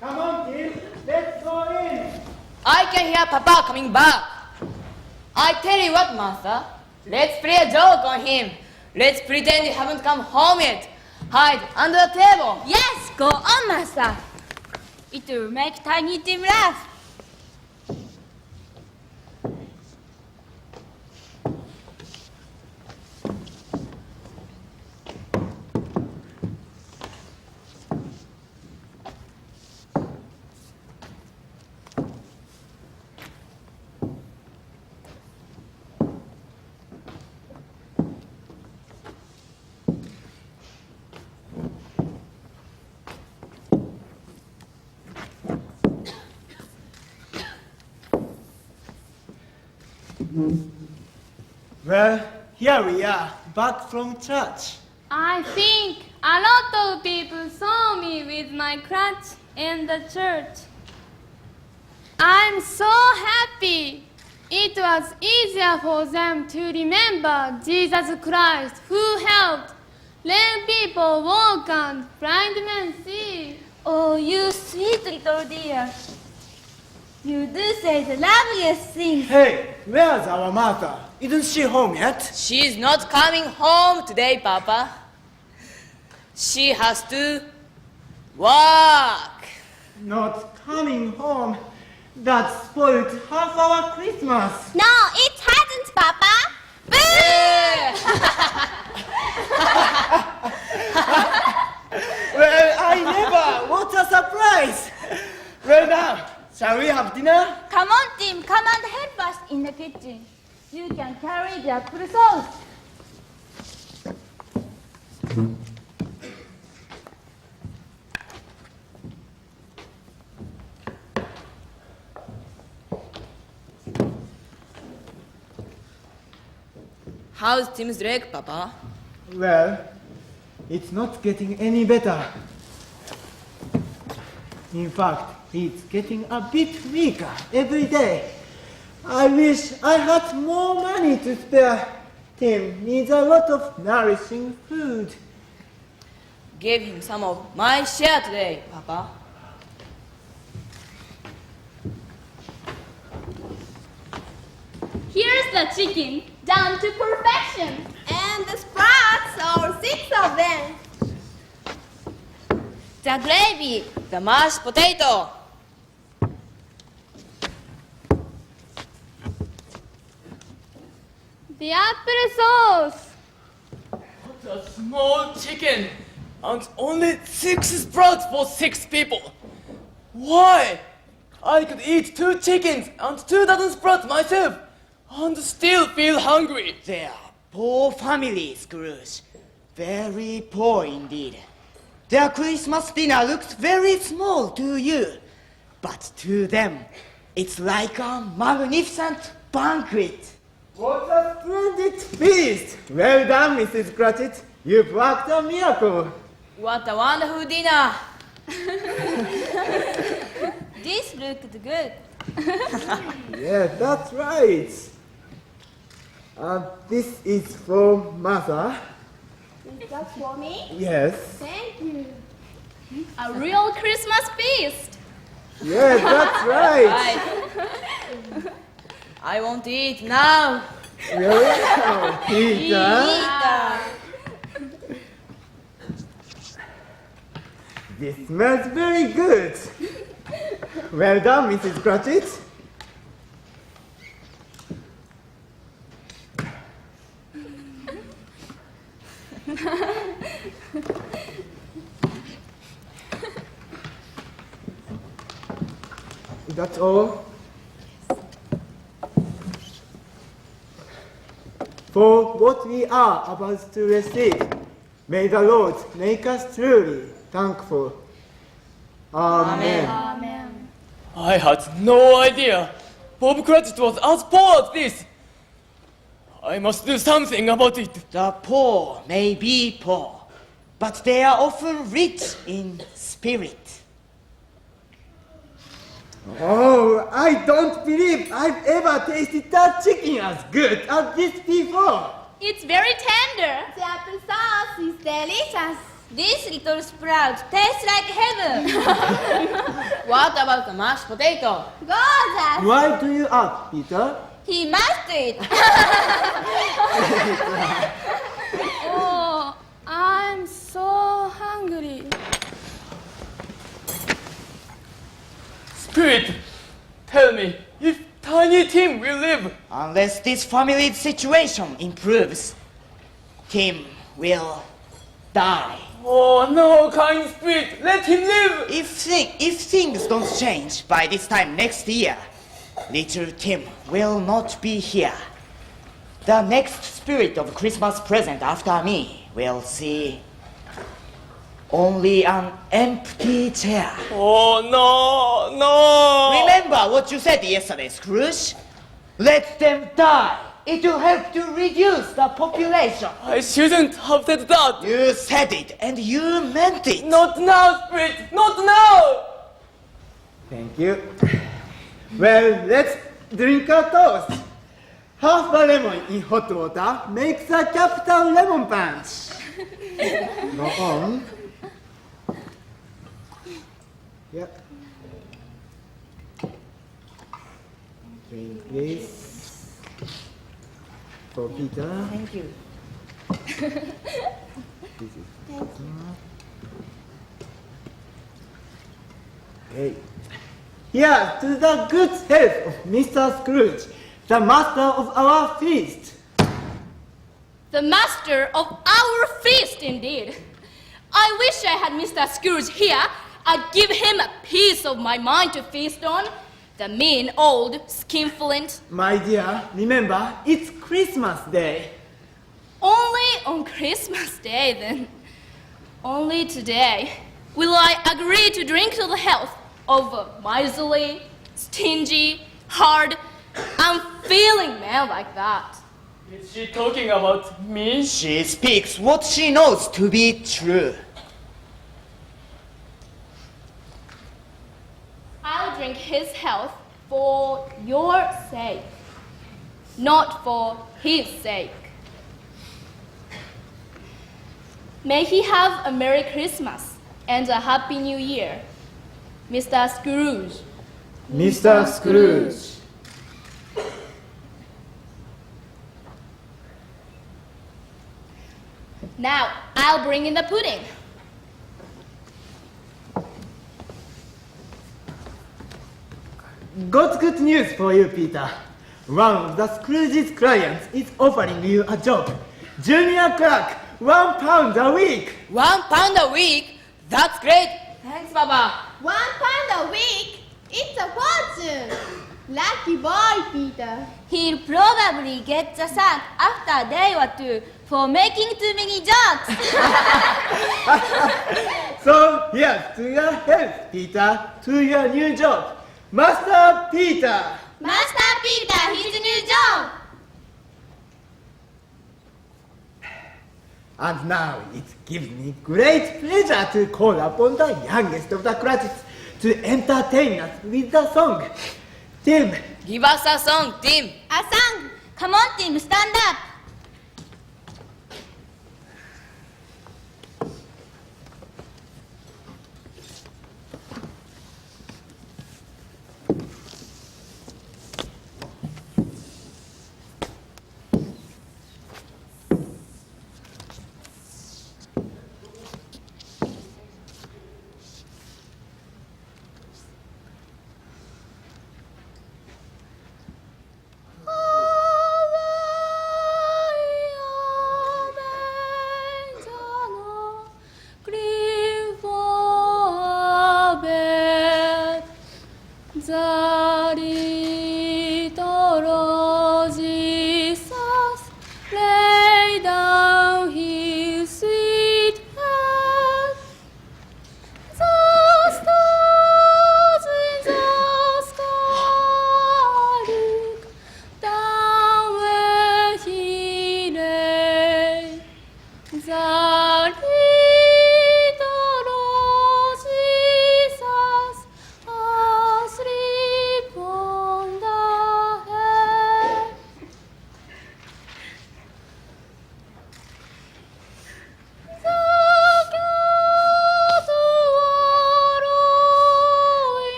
S5: Come on, Tim. Let's go in.
S3: I can hear Papa coming back. I tell you what, Martha. Let's play a joke on him. Let's pretend he haven't come home yet. Hide under the table.
S2: Yes, go on, Master. It will make Tiny Tim laugh.
S5: Well, here we are, back from church.
S1: I think a lot of people saw me with my crutch in the church. I'm so happy. It was easier for them to remember Jesus Christ who helped lame people walk and blind men see.
S2: Oh, you sweet little dear. You do say the loveliest things.
S5: Hey, where's our Martha? Isn't she home yet?
S3: She's not coming home today, Papa. She has to work.
S5: Not coming home. That spoiled half our Christmas.
S1: No, it hasn't, Papa.
S5: Well, I never. What a surprise. Well now, shall we have dinner?
S2: Come on, Tim. Come and help us in the kitchen. You can carry the apple sauce.
S3: How's Tim's leg, Papa?
S5: Well, it's not getting any better. In fact, it's getting a bit weaker every day. I wish I had more money to spare. Tim needs a lot of nourishing food.
S3: Give him some of my share today, Papa.
S1: Here's the chicken, done to perfection. And the sprouts, all 6 of them.
S2: The gravy.
S3: The mashed potato.
S1: The apple sauce.
S4: A small chicken and only 6 sprouts for 6 people. Why? I could eat 2 chickens and 2 dozen sprouts myself and still feel hungry.
S6: They are poor families, Scrooge. Very poor indeed. Their Christmas dinner looks very small to you, but to them, it's like a magnificent banquet.
S5: What a splendid feast! Well done, Mrs. Cratchit. You've worked a miracle.
S3: What a wonderful dinner!
S8: This looked good.
S5: Yeah, that's right. This is for Mother.
S1: Is that for me?
S5: Yes.
S1: Thank you. A real Christmas feast.
S5: Yeah, that's right.
S3: I want to eat now.
S5: Really? Oh, Peter. This smells very good. Well done, Mrs. Cratchit. That's all. For what we are about to receive, may the Lord make us truly thankful. Amen.
S4: I had no idea Bob Cratchit was as poor as this. I must do something about it.
S6: The poor may be poor, but they are often rich in spirit.
S5: Oh, I don't believe I've ever tasted that chicken as good as this before.
S1: It's very tender. The apple sauce is delicious.
S8: This little sprout tastes like heaven.
S3: What about the mashed potato?
S1: Gorgeous.
S5: Why do you ask, Peter?
S8: He must eat.
S1: Oh, I'm so hungry.
S4: Spirit, tell me if Tiny Tim will live.
S6: Unless this family's situation improves, Tim will die.
S4: Oh no, kind spirit, let him live.
S6: If things don't change by this time next year, little Tim will not be here. The next spirit of Christmas present after me will see only an empty chair.
S4: Oh no, no.
S6: Remember what you said yesterday, Scrooge? Let them die. It will help to reduce the population.
S4: I shouldn't have said that.
S6: You said it, and you meant it.
S4: Not now, Spirit, not now.
S5: Thank you. Well, let's drink a toast. Half a lemon in hot water makes a capital lemon punch. Go on. Yep. Drink this. For Peter.
S3: Thank you.
S5: This is okay. Here to the good health of Mr. Scrooge, the master of our feast.
S1: The master of our feast, indeed. I wish I had Mr. Scrooge here. I'd give him a piece of my mind to feast on. The mean old skinflint.
S5: My dear, remember, it's Christmas Day.
S1: Only on Christmas Day, then. Only today will I agree to drink to the health of a miserly, stingy, hard, unfeeling man like that.
S4: Is she talking about me?
S6: She speaks what she knows to be true.
S1: I'll drink his health for your sake, not for his sake. May he have a Merry Christmas and a Happy New Year, Mr. Scrooge.
S5: Mr. Scrooge.
S1: Now, I'll bring in the pudding.
S5: Got good news for you, Peter. One of the Scrooge's clients is offering you a job. Junior clerk, £1 a week.
S3: £1 a week? That's great. Thanks, Baba.
S1: £1 a week? It's a fortune. Lucky boy, Peter.
S2: He'll probably get the sack after a day or two for making too many jokes.
S5: So here's to your health, Peter, to your new job. Master Peter.
S2: Master Peter, his new job.
S5: And now it gives me great pleasure to call upon the youngest of the classes to entertain us with the song. Tim.
S3: Give us a song, Tim.
S2: A song. Come on, Tim, stand up.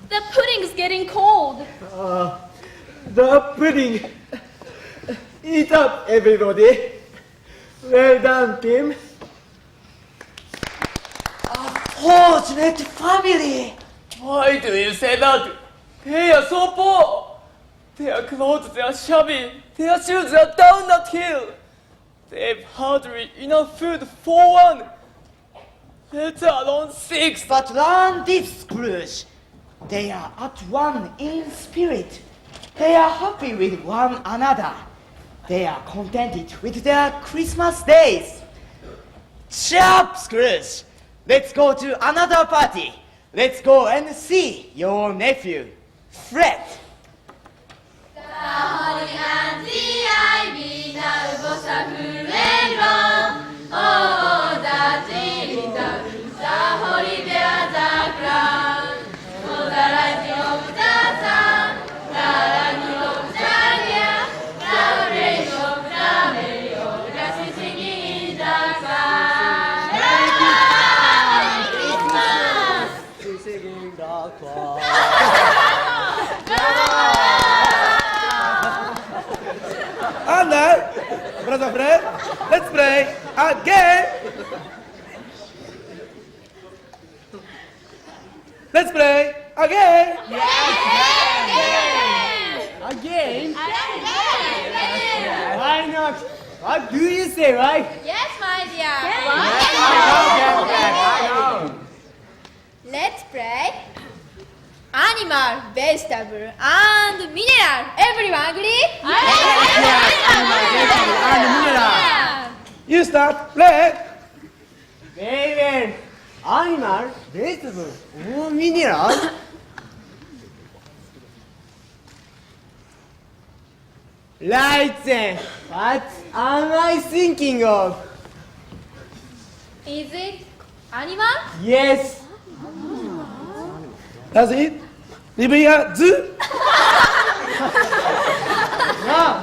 S8: The pudding's getting cold.
S5: The pudding. Eat up, everybody. Well done, Tim.
S6: A fortunate family.
S4: Why do you say that? They are so poor. Their clothes are shabby. Their shoes are down that hill. They've hardly enough food for one, let alone 6.
S6: But learn this, Scrooge. They are at one in spirit. They are happy with one another. They are contented with their Christmas days. Cheer up, Scrooge. Let's go to another party. Let's go and see your nephew, Fred.
S2: The holly and the ivy now both are full and grown. Oh, that is the holly bears a crown. Oh, the rising of the sun, the rising of the year, the rain of the merry old grass is singing in the sky.
S5: quack, quack.
S9: And now, brother Fred, let's play again. Let's play again.
S5: Again? Why not? What do you say, right?
S1: Yes, my dear. Let's play animal, vegetable, and mineral. Everyone agree?
S9: You start, play.
S5: Very well. Animal, vegetable, or mineral? Right then. What am I thinking of?
S1: Is it animal?
S5: Yes.
S9: Does it live in a zoo?
S5: No.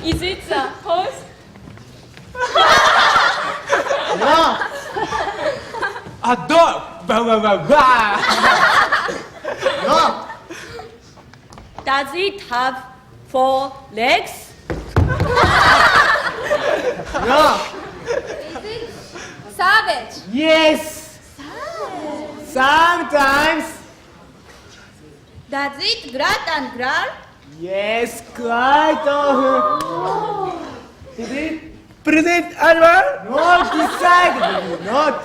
S8: Is it a horse?
S5: No.
S9: A dog. Bah, bah, bah, bah.
S5: No.
S8: Does it have 4 legs?
S5: No.
S1: Is it savage?
S5: Yes. Sometimes.
S1: Does it grunt and growl?
S5: Yes, quite often.
S9: Is it present animal?
S5: Not decidedly not.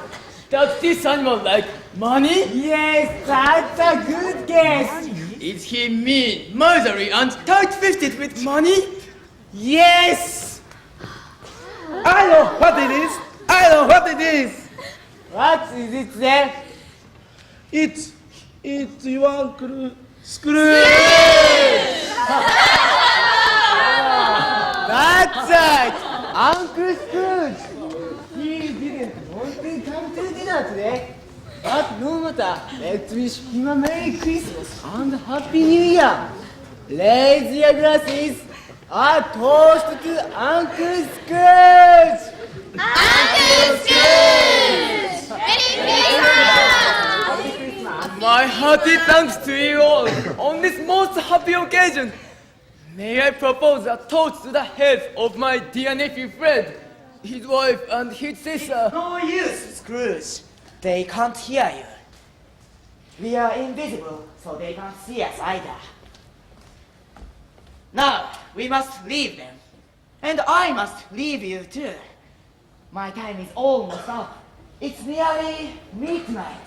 S4: Does this animal like money?
S5: Yes, that's a good guess.
S4: Is he mean, miserly, and tight-fisted with money?
S5: Yes.
S9: I know what it is. I know what it is.
S5: What is it then?
S9: It's your uncle Scrooge.
S5: That's right. Uncle Scrooge. He didn't want to come to dinner today. But no matter, let's wish him a Merry Christmas and a Happy New Year. Raise your glasses. A toast to Uncle Scrooge.
S1: Uncle Scrooge! Merry Christmas!
S4: My hearty thanks to you all on this most happy occasion. May I propose a toast to the health of my dear nephew Fred, his wife, and his sister.
S6: No use, Scrooge. They can't hear you. We are invisible, so they can't see us either. Now, we must leave them. And I must leave you too. My time is almost up. It's nearly midnight.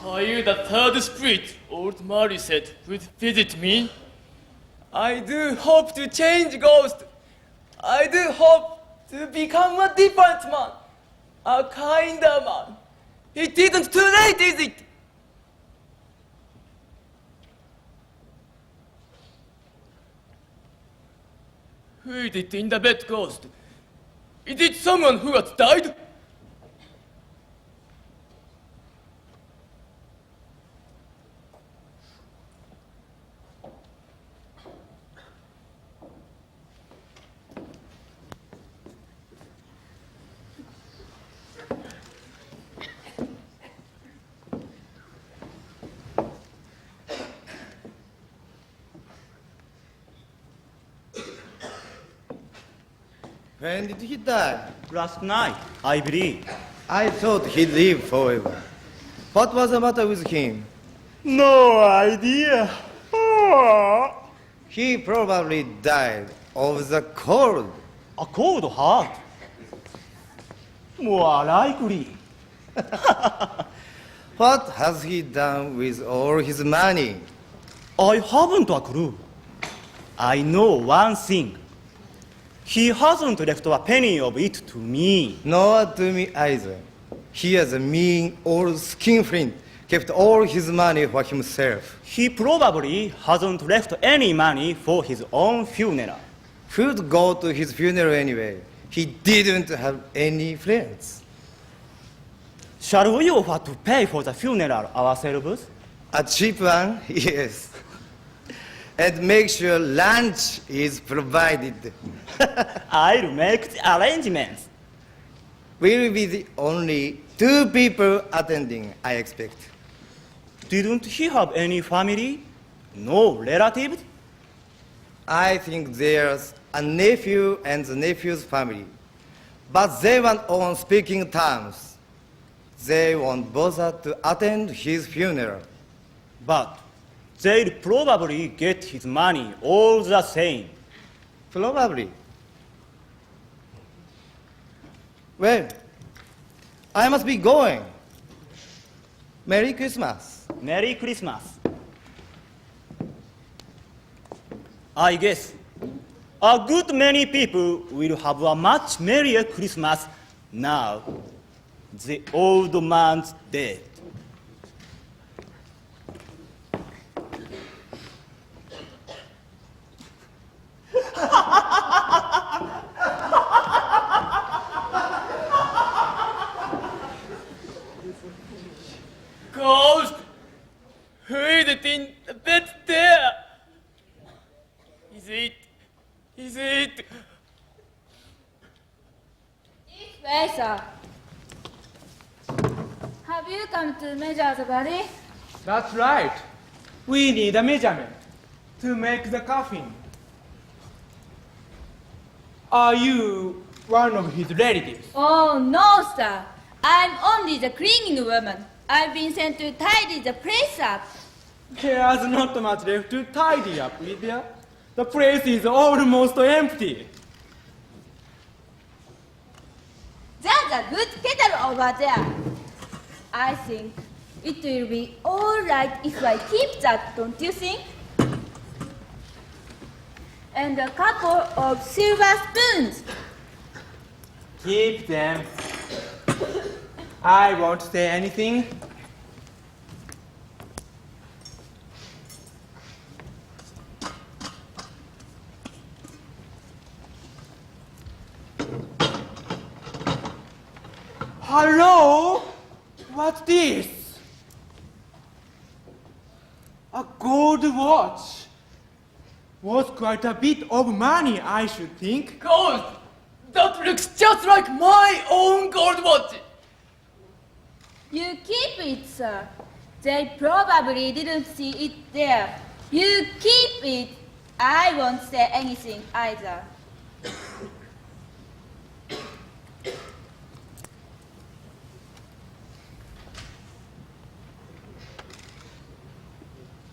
S4: Are you the third spirit old Mary said would visit me? I do hope to change ghost. I do hope to become a different man, a kinder man. It isn't too late, is it? Who is it in the bed, Ghost? Is it someone who has died?
S10: When did he die?
S11: Last night, I believe.
S10: I thought he lived forever. What was the matter with him?
S11: No idea.
S10: He probably died of the cold.
S11: A cold heart. More likely.
S10: What has he done with all his money?
S11: I haven't a clue. I know one thing. He hasn't left a penny of it to me.
S10: Nor to me either. He is a mean old skinflint, kept all his money for himself.
S11: He probably hasn't left any money for his own funeral.
S10: Who'd go to his funeral anyway? He didn't have any friends.
S11: Shall we offer to pay for the funeral ourselves?
S10: A cheap one? Yes. And make sure lunch is provided.
S11: I'll make the arrangements.
S10: We'll be the only 2 people attending, I expect.
S11: Didn't he have any family? No relatives?
S10: I think there's a nephew and the nephew's family. But they weren't on speaking terms. They won't bother to attend his funeral.
S11: But they'll probably get his money all the same.
S10: Probably. Well, I must be going. Merry Christmas.
S11: Merry Christmas. I guess a good many people will have a much merrier Christmas now the old man's dead.
S4: Ghost! Who is it in the bed there? Is it?
S8: It's Fraser. Have you come to measure the body?
S9: That's right. We need a measurement to make the coffin. Are you one of his relatives?
S8: Oh, no, sir. I'm only the cleaning woman. I've been sent to tidy the place up.
S9: There's not much left to tidy up, Lydia. The place is almost empty.
S8: There's a good kettle over there. I think it will be all right if I keep that, don't you think? And a couple of silver spoons.
S9: Keep them. I won't say anything. Hello? What's this? A gold watch. Was quite a bit of money, I should think.
S4: Ghost! That looks just like my own gold watch!
S8: You keep it, sir. They probably didn't see it there. You keep it. I won't say anything either.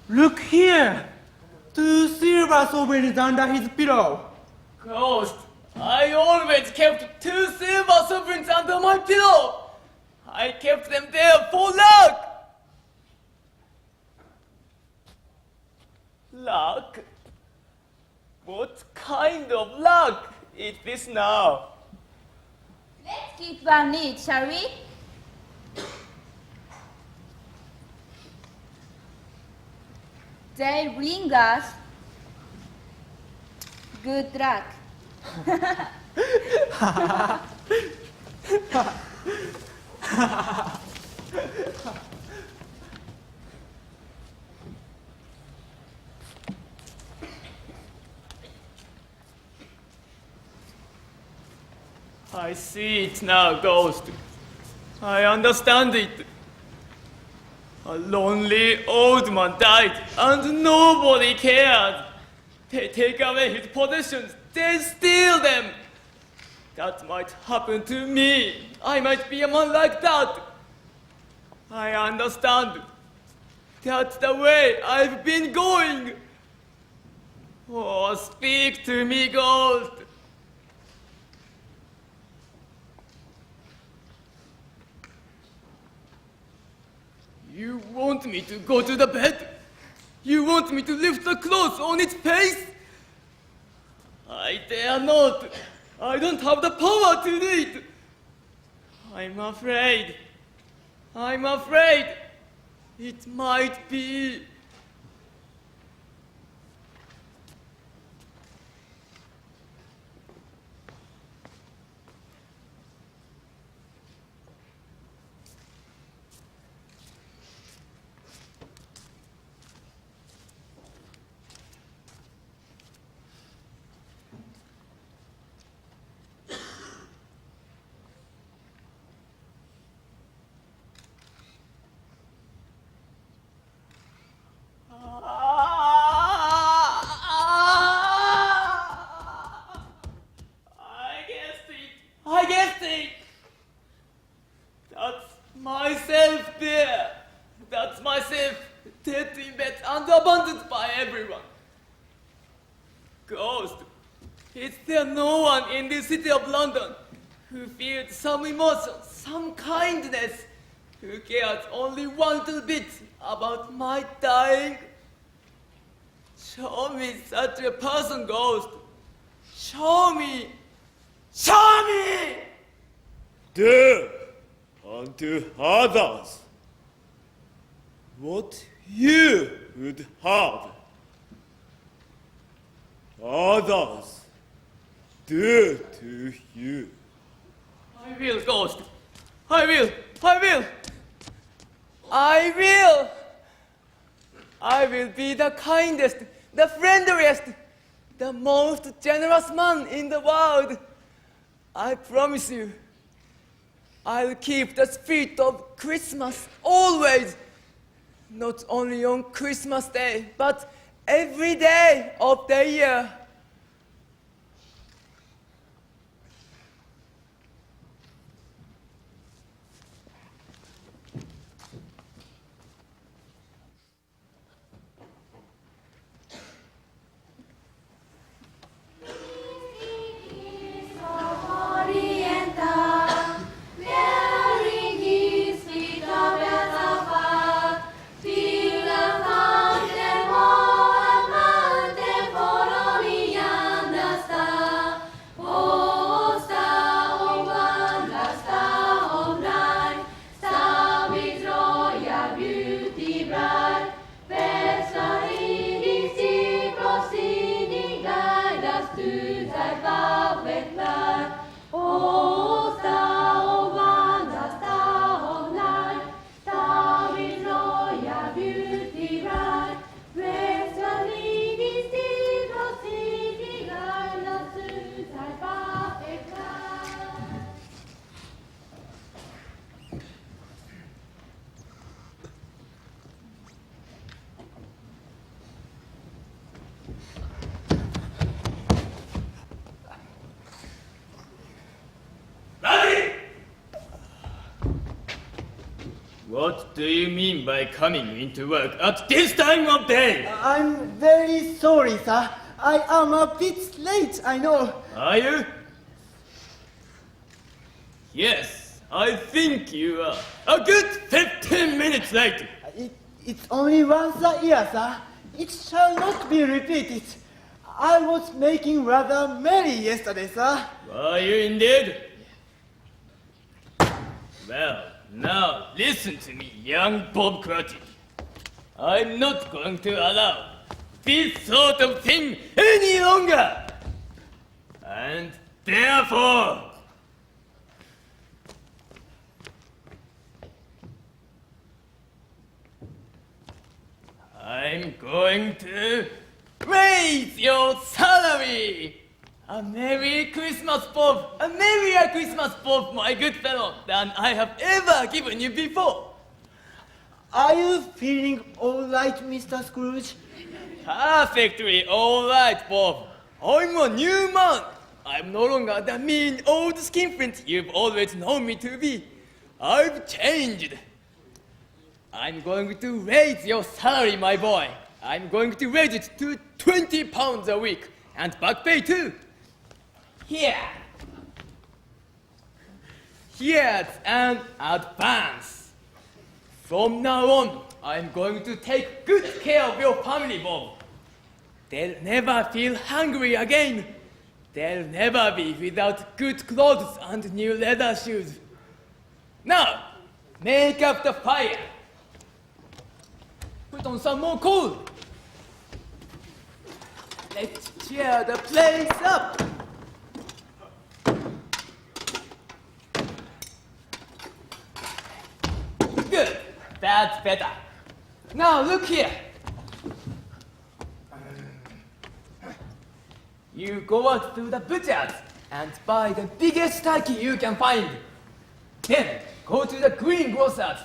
S9: Look here! 2 silver sovereigns under his pillow.
S4: Ghost, I always kept 2 silver sovereigns under my pillow. I kept them there for luck. Luck? What kind of luck is this now?
S8: Let's keep one each, shall we? They bring us good luck.
S4: I see it now, Ghost. I understand it. A lonely old man died and nobody cared. They take away his possessions, they steal them. That might happen to me. I might be a man like that. I understand. That's the way I've been going. Oh, speak to me, Ghost. You want me to go to the bed? You want me to lift the clothes on its face? I dare not. I don't have the power to do it. I'm afraid. I'm afraid. It might be. I guessed it. That's myself there. That's myself dead in bed and abandoned by everyone. Ghost, is there no one in the city of London who feels some emotion, some kindness, who cares only one little bit about my dying? Show me such a person, Ghost. Show me. Show me!
S11: Do unto others what you would have others do to you.
S4: I will, Ghost. I will. I will. I will. I will be the kindest, the friendliest, the most generous man in the world. I promise you. I'll keep the spirit of Christmas always. Not only on Christmas Day, but every day of the year. What do you mean by coming into work at this time of day?
S5: I'm very sorry, sir. I am a bit late, I know.
S4: Are you? Yes, I think you are. A good 15 minutes late.
S5: It's only once a year, sir. It shall not be repeated. I was making rather merry yesterday, sir.
S4: Are you indeed? Well, now listen to me, young Bob Crotty. I'm not going to allow this sort of thing any longer. And therefore, I'm going to raise your salary. A Merry Christmas, Bob. A Merrier Christmas, Bob, my good fellow, than I have ever given you before.
S5: Are you feeling all right, Mr. Scrooge?
S4: Perfectly all right, Bob. I'm a new man. I'm no longer the mean old skinflint you've always known me to be. I've changed. I'm going to raise your salary, my boy. I'm going to raise it to 20 pounds a week, and back pay too. Here. Here's an advance. From now on, I'm going to take good care of your family, Bob. They'll never feel hungry again. They'll never be without good clothes and new leather shoes. Now, make up the fire. Put on some more coal. Let's cheer the place up. Good. That's better. Now look here. You go out to the butcher's and buy the biggest turkey you can find. Then go to the greengrocer's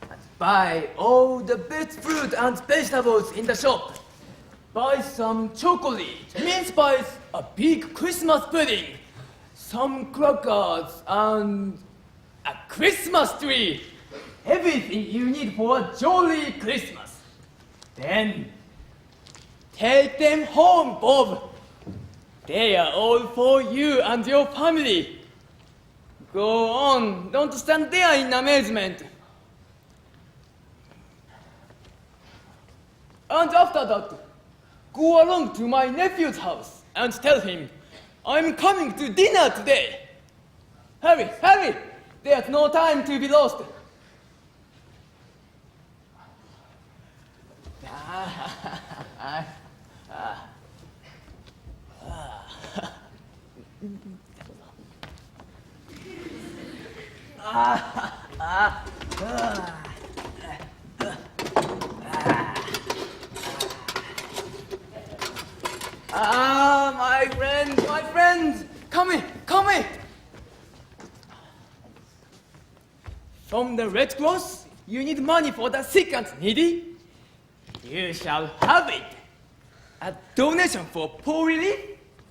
S4: and buy all the best fruit and vegetables in the shop. Buy some chocolate, mince pies, a big Christmas pudding, some crackers, and a Christmas tree. Everything you need for a jolly Christmas. Then take them home, Bob. They are all for you and your family. Go on, don't stand there in amazement. And after that, go along to my nephew's house and tell him, I'm coming to dinner today. Hurry, hurry! There's no time to be lost. My friends, come here. From the Red Cross, you need money for the sick and needy. You shall have it. A donation for poor relief,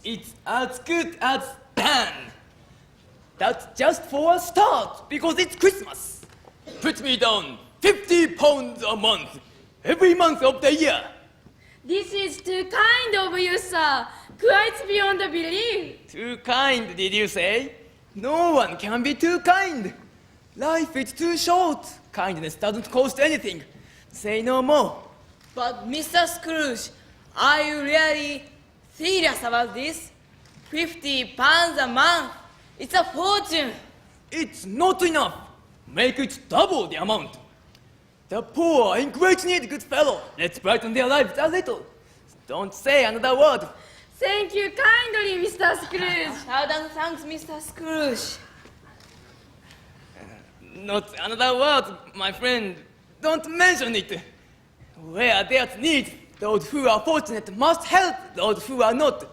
S4: it's as good as done. That's just for a start, because it's Christmas. Put me down 50 pounds a month, every month of the year.
S1: This is too kind of you, sir. Quite beyond belief.
S4: Too kind, did you say? No one can be too kind. Life is too short. Kindness doesn't cost anything. Say no more.
S3: But Mr. Scrooge, are you really serious about this? 50 pounds a month? It's a fortune.
S4: It's not enough. Make it double the amount. The poor are in great need, good fellow. Let's brighten their lives a little. Don't say another word.
S1: Thank you kindly, Mr. Scrooge.
S3: Thousand thanks, Mr. Scrooge.
S4: Not another word, my friend. Don't mention it. Where there's need, those who are fortunate must help those who are not.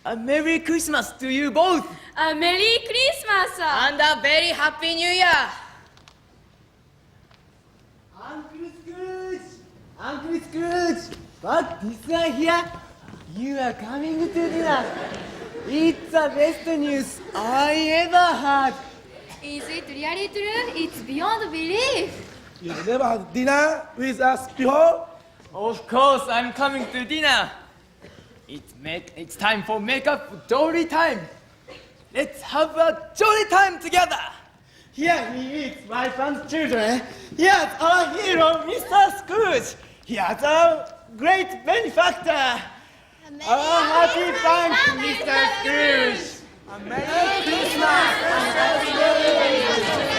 S4: A Merry Christmas to you both.
S1: A Merry Christmas, sir.
S3: And a very Happy New Year.
S5: Uncle Scrooge, but this one here, you are coming to dinner. It's the best news I ever heard.
S2: Is it really true? It's beyond belief.
S12: You never had dinner with us before?
S4: Of course, I'm coming to dinner. It's time for makeup jolly time. Let's have a jolly time together.
S5: Here he is, wife and children. Here's our hero, Mr. Scrooge. Here's our great benefactor. Our happy thanks, Mr. Scrooge. A Merry Christmas, Mr. Scrooge.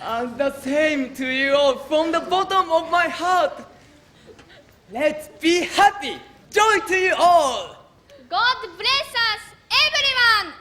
S4: And the same to you all from the bottom of my heart. Let's be happy. Joy to you all.
S1: God bless us, everyone.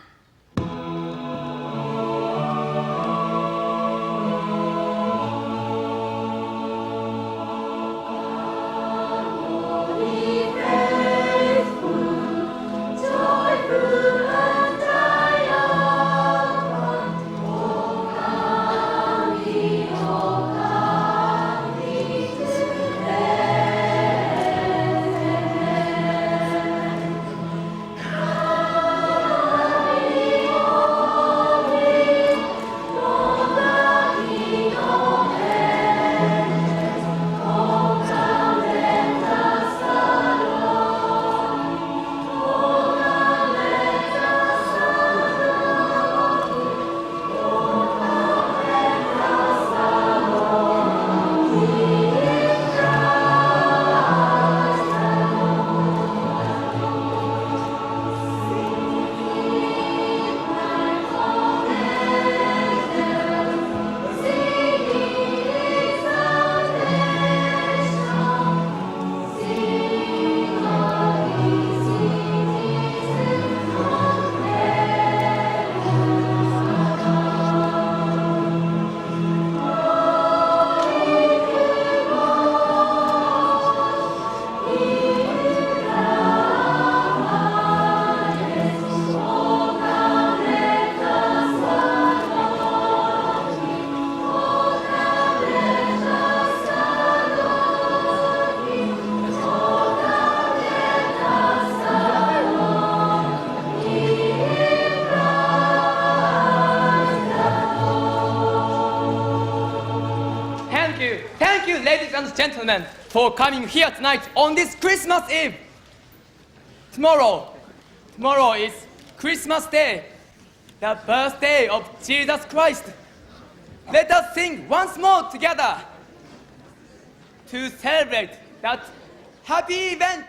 S4: Thank you, ladies and gentlemen, for coming here tonight on this Christmas Eve. Tomorrow is Christmas Day, the birthday of Jesus Christ. Let us sing once more together to celebrate that happy event.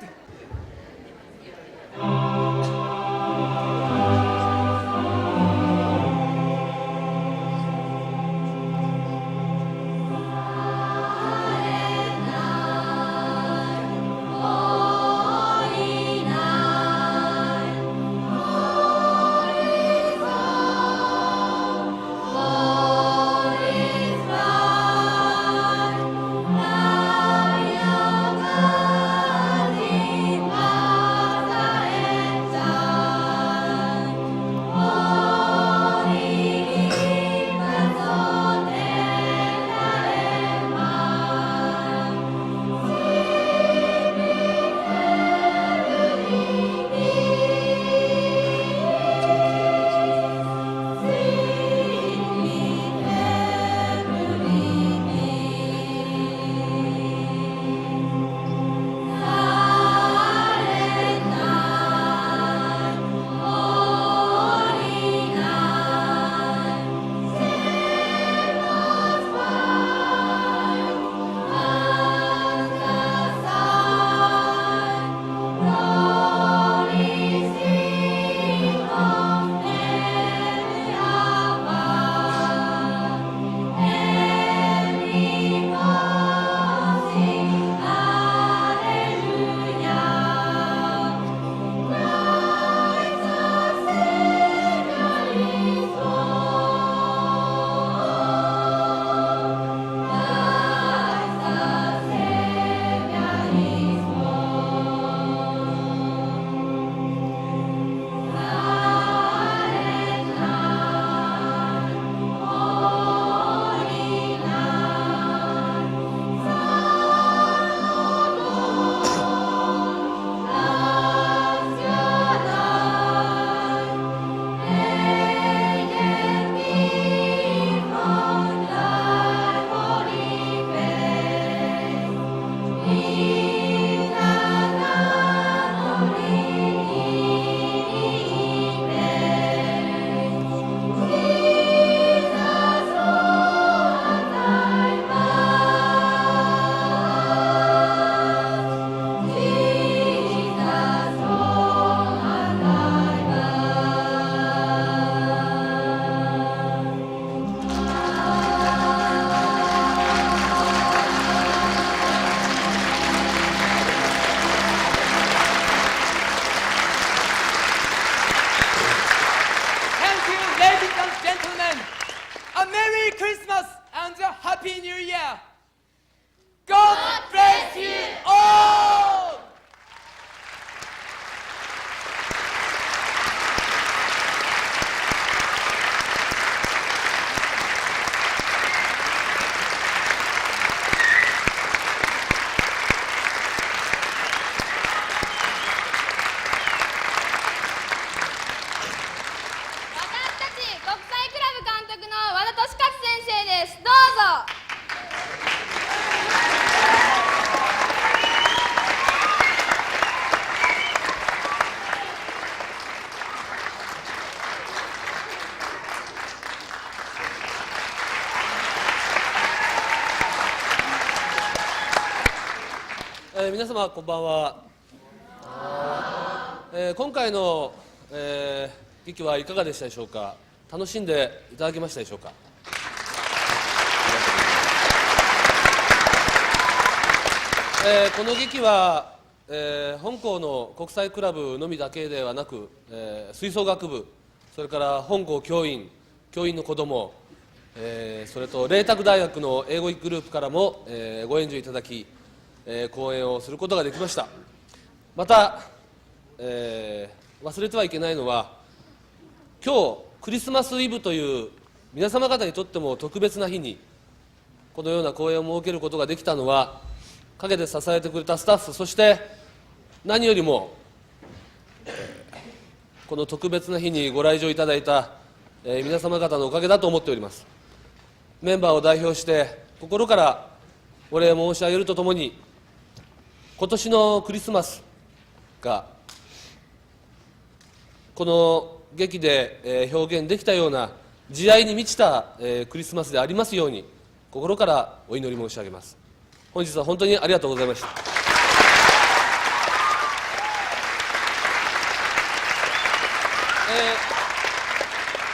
S13: 皆様こんばんは。今回の、劇はいかがでしたでしょうか。楽しんでいただけましたでしょうか。この劇は、本校の国際クラブのみだけではなく、吹奏楽部、それから本校教員の子ども、それと麗澤大学の英語グループからも、ご援助いただき、講演をすることができました。また、忘れてはいけないのは、今日クリスマスイブという皆様方にとっても特別な日にこのような講演を設けることができたのは、陰で支えてくれたスタッフ、そして何よりも、この特別な日にご来場いただいた、皆様方のおかげだと思っております。メンバーを代表して心からお礼申し上げるとともに、今年のクリスマスがこの劇で表現できたような慈愛に満ちたクリスマスでありますように、心からお祈り申し上げます。本日は本当にありがとうございました。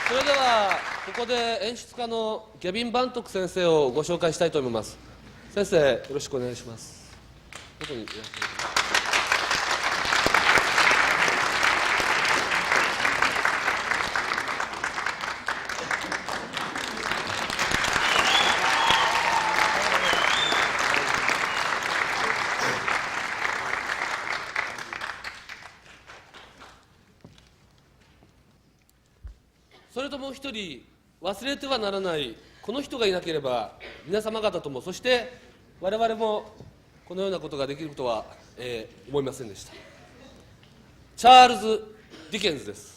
S13: それではここで演出家のギャビン・バントック先生をご紹介したいと思います。先生、よろしくお願いします。どこにいらっしゃいますか。それともう一人、忘れてはならないこの人がいなければ、皆様方とも、そして我々もこのようなことができるとは、思いませんでした。チャールズ・ディケンズです。